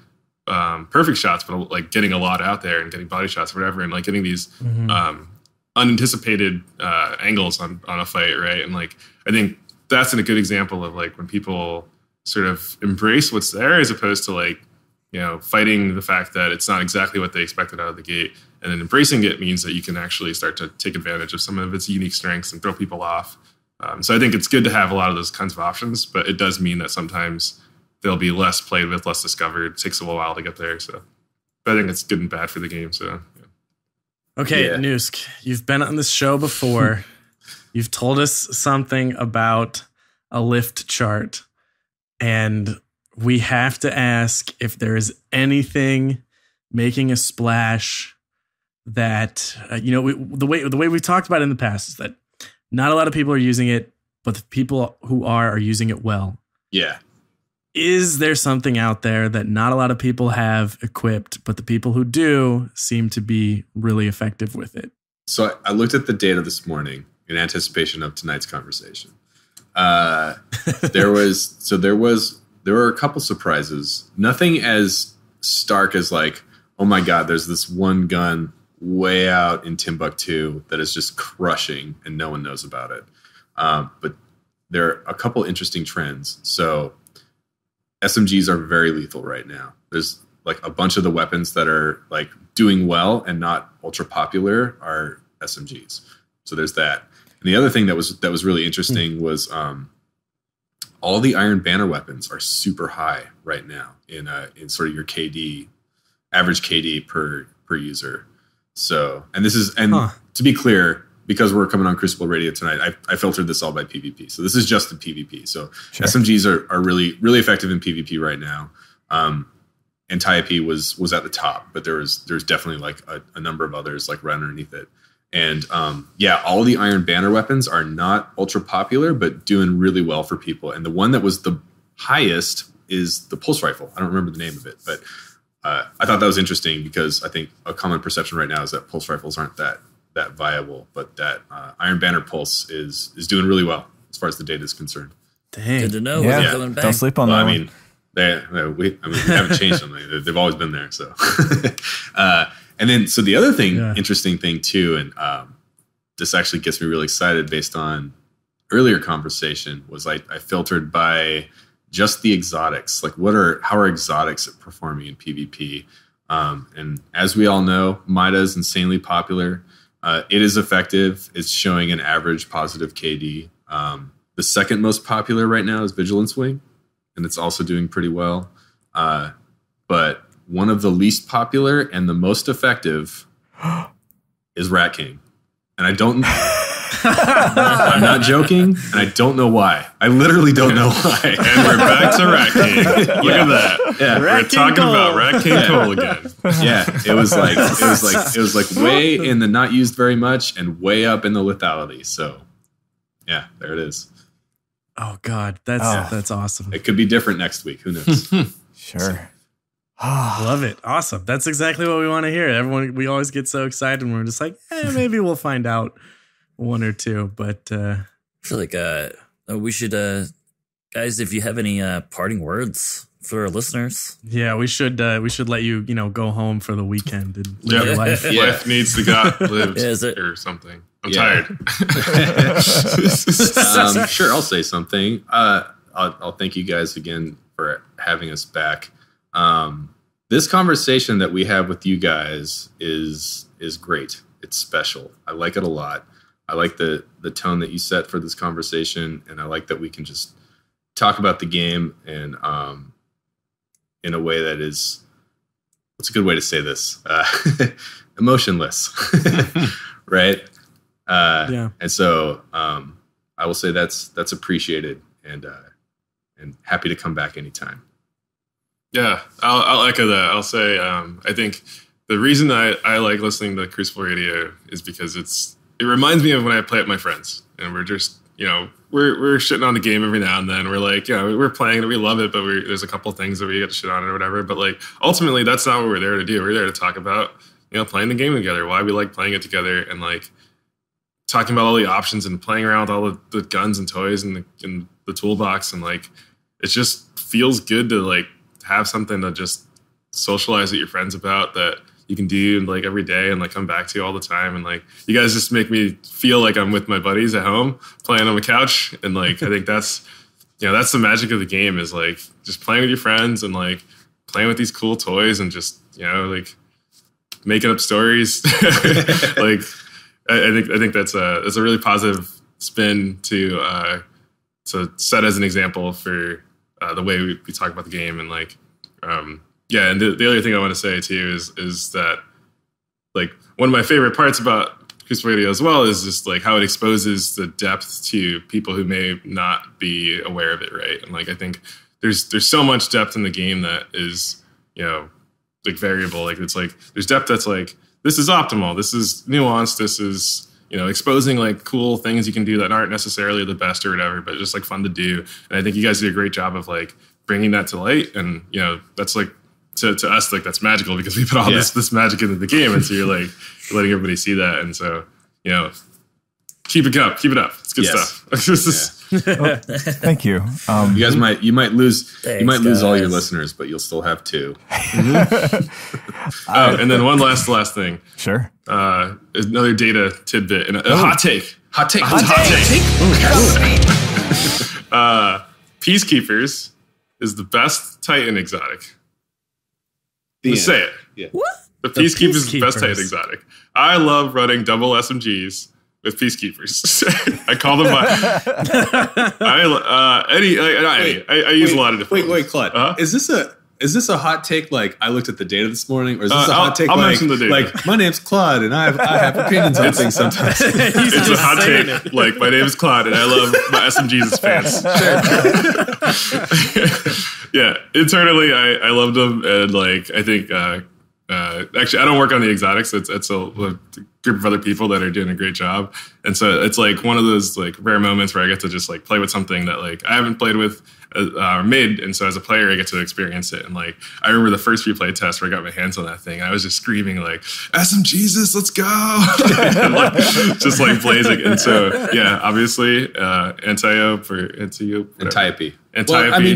perfect shots, but like getting a lot out there and getting body shots or whatever. And like getting these unanticipated angles on a fight. Right. And like, I think that's a good example of like when people sort of embrace what's there as opposed to like, fighting the fact that it's not exactly what they expected out of the gate. And then embracing it means that you can actually start to take advantage of some of its unique strengths and throw people off. So I think it's good to have a lot of those kinds of options, but it does mean that sometimes they'll be less played with, less discovered. It takes a little while to get there. So but I think it's good and bad for the game. So, Okay, Noosk, you've been on this show before. You've told us something about a lift chart. And we have to ask if there is anything making a splash that, the way we've talked about it in the past is that not a lot of people are using it, but the people who are using it well. Yeah. Is there something out there that not a lot of people have equipped, but the people who do seem to be really effective with it? So I looked at the data this morning in anticipation of tonight's conversation. There were a couple surprises. Nothing as stark as like, oh my God, there's this one gun way out in Timbuktu that is just crushing and no one knows about it. But there are a couple interesting trends. So SMGs are very lethal right now. There's like a bunch of the weapons that are like doing well and not ultra popular are SMGs. So there's that. And the other thing that was really interesting was all the Iron Banner weapons are super high right now in sort of your KD, average KD per user. So, and this is, to be clear, because we're coming on Crucible Radio tonight, I filtered this all by PvP. So this is just the PvP. So sure. SMGs are really, really effective in PvP right now. Antiope was at the top, but there's definitely like a number of others like right underneath it. And all the Iron Banner weapons are not ultra popular, but doing really well for people. And the one that was the highest is the pulse rifle. I don't remember the name of it, but I thought that was interesting because I think a common perception right now is that pulse rifles aren't that viable, but that Iron Banner pulse is doing really well as far as the data is concerned. Dang. Good to know. Yeah, Coming back. don't sleep on that. I one. mean, we haven't changed them. They've always been there. So, and then so the other thing, interesting thing too, and this actually gets me really excited based on earlier conversation was I filtered by just the exotics. Like how are exotics performing in PvP? And as we all know, Mida is insanely popular. It is effective. It's showing an average positive KD. The second most popular right now is Vigilance Wing, and it's also doing pretty well. But one of the least popular and the most effective is Rat King. And I don't... I'm not joking, and I don't know why. I literally don't know why. And we're back to Rat King. Look at that. Yeah. We're talking about Rat King Cole again. Yeah, it was like way in the not used very much and way up in the lethality. So, yeah, there it is. Oh God, that's awesome. It could be different next week. Who knows? Sure. Love it. Awesome. That's exactly what we want to hear. We always get so excited when we're just like, maybe we'll find out one or two. But I feel like we should, guys, if you have any parting words for our listeners. Yeah, we should let you go home for the weekend and live your life. Life needs to get lived or something. I'm tired. Sure, I'll say something. I'll thank you guys again for having us back. This conversation that we have with you guys is great. It's special. I like it a lot. I like the tone that you set for this conversation, and I like that we can just talk about the game and in a way that is, what's a good way to say this? Emotionless, right? And so I will say that's appreciated and happy to come back anytime. Yeah, I'll echo that. I'll say I think the reason I like listening to Crucible Radio is because it reminds me of when I play with my friends, and we're just we're shitting on the game every now and then. We're like, we're playing it, we love it, but there's a couple things that we get to shit on it or whatever. But like ultimately, that's not what we're there to do. We're there to talk about playing the game together, why we like playing it together, and like talking about all the options and playing around with all the guns and toys and the toolbox, and like it just feels good to like have something to just socialize with your friends about that you can do like every day and like come back to all the time. And like you guys just make me feel like I'm with my buddies at home playing on the couch. And like I think that's that's the magic of the game, is like just playing with your friends and like playing with these cool toys and just like making up stories. Like I think that's a really positive spin to set as an example for the way we talk about the game. And like and the other thing I want to say too is that like one of my favorite parts about Crucible Radio as well is just like how it exposes the depth to people who may not be aware of it, right? And like I think there's so much depth in the game that is like variable. Like it's like there's depth that's like this is optimal, this is nuanced, this is exposing like cool things you can do that aren't necessarily the best or whatever, but just like fun to do. And I think you guys do a great job of like bringing that to light. And that's like to us, like that's magical because we put all this magic into the game, and so you're letting everybody see that. And so keep it up, it's good stuff. Thank you. You guys might lose all your listeners, but you'll still have two. And then one last thing. Sure. Another data tidbit and a hot take. Peacekeepers is the best Titan exotic. Let's say it. Yeah. What? The Peacekeepers is the best Titan exotic. I love running double SMGs with Peacekeepers. I call them my. I use a lot of different. Wait, Claude. Is this a hot take? Like I looked at the data this morning, or is this a hot take? I'll mention the data. Like my name's Claude, and I have opinions on things sometimes. It's a hot take. Like my name is Claude, and I love my SMGs as fans. Yeah, internally, I loved them, and like I think actually I don't work on the exotics. It's a group of other people that are doing a great job, and so it's like one of those like rare moments where I get to just like play with something that like I haven't played with or made, and so as a player I get to experience it. And like I remember the first few play tests where I got my hands on that thing, and I was just screaming like SMGesus, let's go, and, like, just like blazing. And so yeah, obviously Antiope. Well, I mean,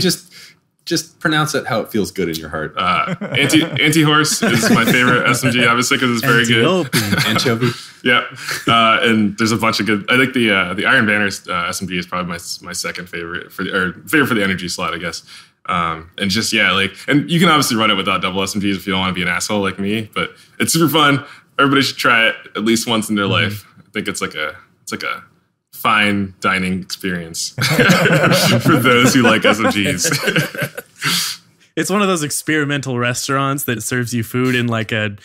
just pronounce it how it feels good in your heart. Anti-horse is my favorite SMG, obviously, because it's very good. Anchovy. Yeah, and there's a bunch of good. I think the Iron Banner SMG is probably my second favorite for the energy slot, I guess. And just and you can obviously run it without double SMGs if you don't want to be an asshole like me. But it's super fun. Everybody should try it at least once in their life. I think it's like a fine dining experience for those who like SMGs. It's one of those experimental restaurants that serves you food in like a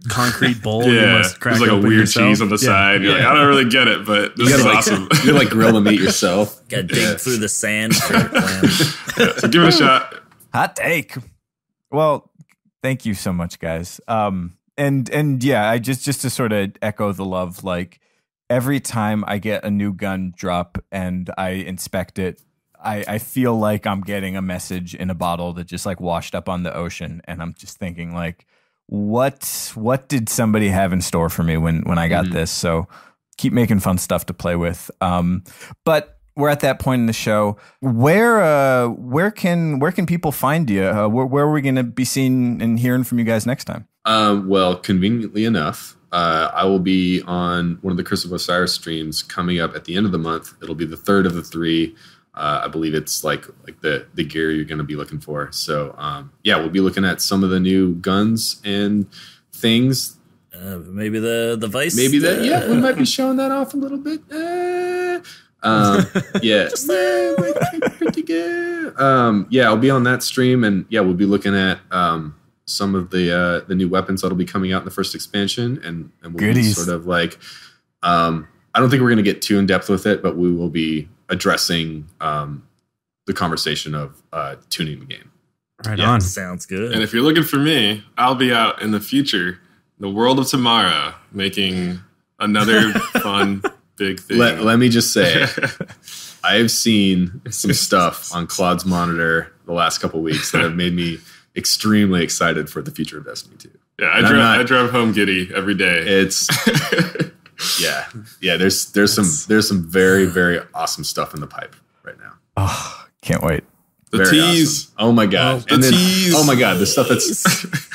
concrete bowl. Yeah, you must crack there's like a open weird yourself. cheese on the side. You're like, I don't really get it, but this is awesome. You like grill the meat yourself. Got to dig through the sand for your clams. Yeah, so give it a shot. Hot take. Well, thank you so much, guys. And yeah, I just to sort of echo the love, like every time I get a new gun drop and I inspect it, I feel like I'm getting a message in a bottle that just like washed up on the ocean, and I'm just thinking like, what did somebody have in store for me when I got this? So keep making fun stuff to play with. But we're at that point in the show. Where can people find you? Where are we going to be seeing and hearing from you guys next time? Well, conveniently enough, I will be on one of the Crucible Osiris streams coming up at the end of the month. It'll be the third of the 3. I believe it's like the gear you're going to be looking for. So yeah, we'll be looking at some of the new guns and things. Maybe the Vice. Maybe that. Yeah, we might be showing that off a little bit. Yeah, pretty good. Yeah, I'll be on that stream, and yeah, we'll be looking at some of the new weapons that'll be coming out in the first expansion, and we'll be sort of like, I don't think we're going to get too in depth with it, but we will be addressing the conversation of tuning the game. Right on. Sounds good. And if you're looking for me, I'll be out in the future, the world of tomorrow, making another fun big thing. Let me just say, I have seen some stuff on Claude's monitor the last couple of weeks that have made me extremely excited for the future of Destiny 2. Yeah, I drive home giddy every day. It's yeah. There's some very, very awesome stuff in the pipe right now. Oh, can't wait. The Very tease. awesome. Oh my god. Tease. Oh my god, the stuff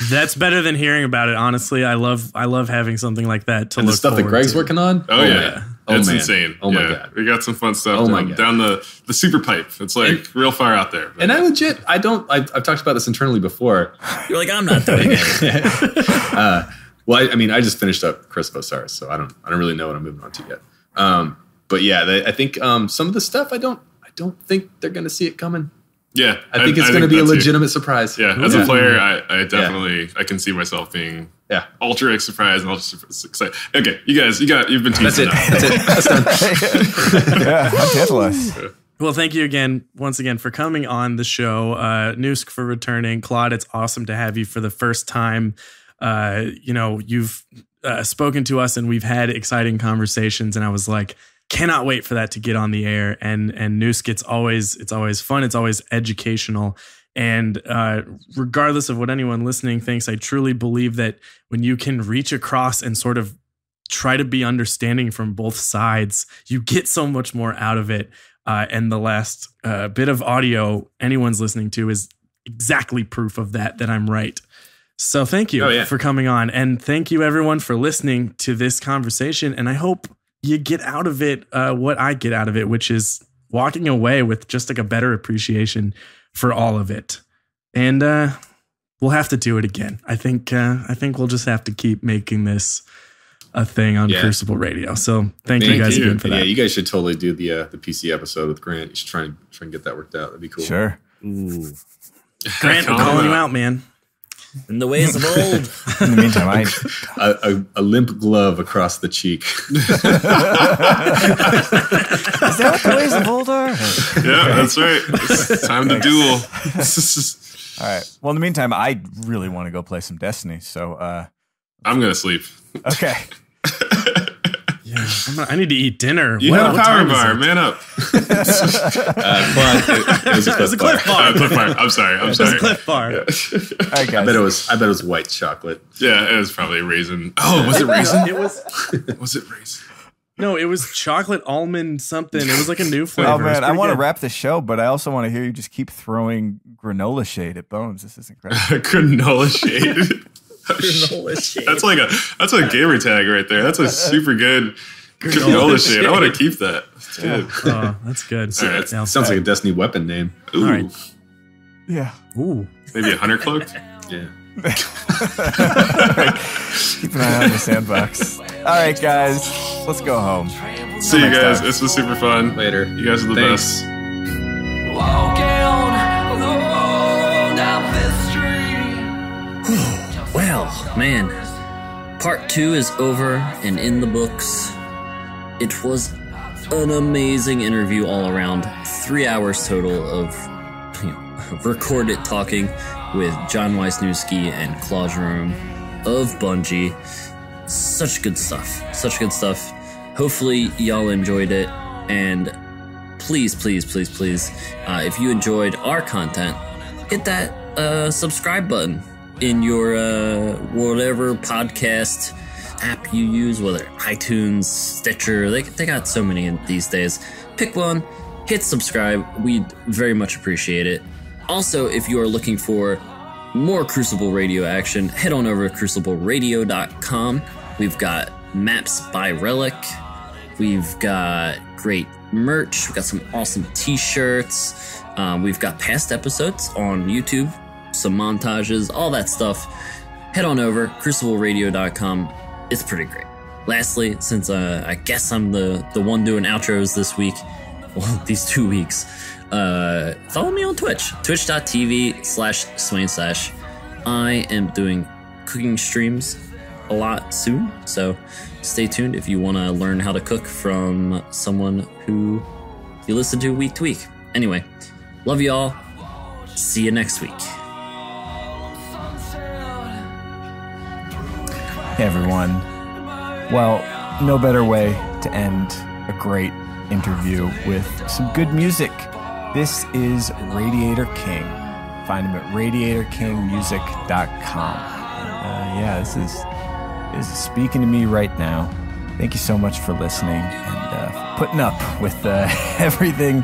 that's better than hearing about it. Honestly, I love having something like that to and look the stuff that forward Greg's to. working on. Oh yeah. It's man. insane. Oh my god. We got some fun stuff down the super pipe. It's like real far out there. And I've talked about this internally before. You're like, I'm not doing it. Well, I mean, I just finished up Crucible Osiris, so I don't really know what I'm moving on to yet. But yeah, I think some of the stuff I don't think they're going to see it coming. Yeah, I think it's going to be a legitimate surprise. Yeah, as a player, I definitely I can see myself being ultra surprised and ultra excited. Okay, you've been teasing. That's it. That's done. Yeah, I'm tantalized. Well, thank you once again for coming on the show. Noosk for returning. Claude, it's awesome to have you for the first time. You've spoken to us and we've had exciting conversations, and I was like, cannot wait for that to get on the air. And Noosk, it's always fun. It's always educational. And regardless of what anyone listening thinks, I truly believe that when you can reach across and sort of try to be understanding from both sides, you get so much more out of it. And the last bit of audio anyone's listening to is exactly proof of that I'm right. So thank you for coming on. And thank you everyone for listening to this conversation. And I hope you get out of it what I get out of it, which is walking away with just like a better appreciation for all of it. And we'll have to do it again. I think we'll just have to keep making this a thing on Crucible Radio. So thank you guys again for that. Yeah, you guys should totally do the PC episode with Grant. You should try and get that worked out. That'd be cool. Sure. Ooh. Grant, I'm calling you out, man. In the ways of old. In the meantime, a limp glove across the cheek. is that what the ways of old are? Yeah, that's right. It's time to duel. All right. Well, in the meantime, I really want to go play some Destiny. So I'm gonna sleep. Okay. Yeah, I need to eat dinner. You had a power bar. Man up. Claude, it was a Cliff Bar. Cliff Bar. I'm sorry. It was a Cliff Bar. Yeah. All right, guys. I bet it was white chocolate. Yeah, it was probably raisin. Oh, was it raisin? It was. Was it raisin? No, it was chocolate almond something. It was like a new flavor. Oh man, I want to wrap the show, but I also want to hear you just keep throwing granola shade at Bones. This is incredible. Granola shade. Granola shade. That's a gamer tag right there. That's a super good granola shade. I want to keep that. That's good. Oh, that's good. All right, sounds like a Destiny weapon name. Ooh, All right. Yeah. Ooh. maybe a hunter cloak. Yeah. Keep an eye on the sandbox. All right, guys, let's go home. See you guys. time. This was super fun. Later. You guys are the Thanks. best. Walking the road down this street. Well, man, part 2 is over and in the books. It was an amazing interview all around. 3 hours total of recorded talking with John Weisnewski and Claude Jerome of Bungie. Such good stuff. Such good stuff. Hopefully y'all enjoyed it. And please, if you enjoyed our content, hit that subscribe button in your whatever podcast app you use, whether iTunes, Stitcher. They got so many these days. Pick one, hit subscribe. We'd very much appreciate it. Also, if you are looking for more Crucible Radio action, head on over to crucibleradio.com. We've got maps by relic. We've got great merch. We've got some awesome t-shirts. We've got past episodes on YouTube, some montages, all that stuff. Head on over, crucibleradio.com. It's pretty great. Lastly, since I guess I'm the one doing outros this week, well, these 2 weeks, follow me on Twitch, twitch.tv/Swain/. I am doing cooking streams a lot soon, so stay tuned if you want to learn how to cook from someone who you listen to week to week. Anyway, love you all. See you next week. Hey everyone. Well, no better way to end a great interview with some good music. This is Radiator King. Find him at radiatorkingmusic.com. Yeah, this is speaking to me right now. Thank you so much for listening and putting up with everything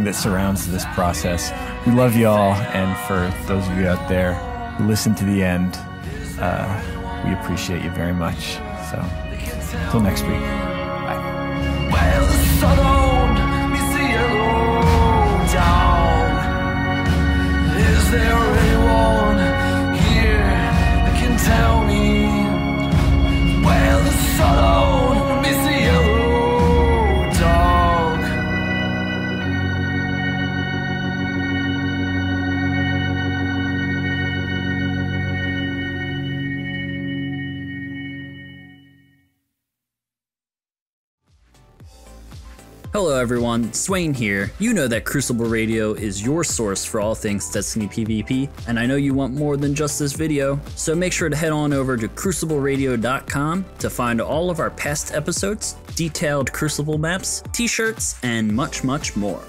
that surrounds this process. We love you all, and for those of you out there who listen to the end, we appreciate you very much. So, until next week, bye. Well, the sun meets the yellow dawn. Is there anyone here that can tell me? Well, the sun meets the yellow dog. Hello everyone, Swain here. You know that Crucible Radio is your source for all things Destiny PvP, and I know you want more than just this video, so make sure to head on over to crucibleradio.com to find all of our past episodes, detailed Crucible maps, t-shirts, and much more.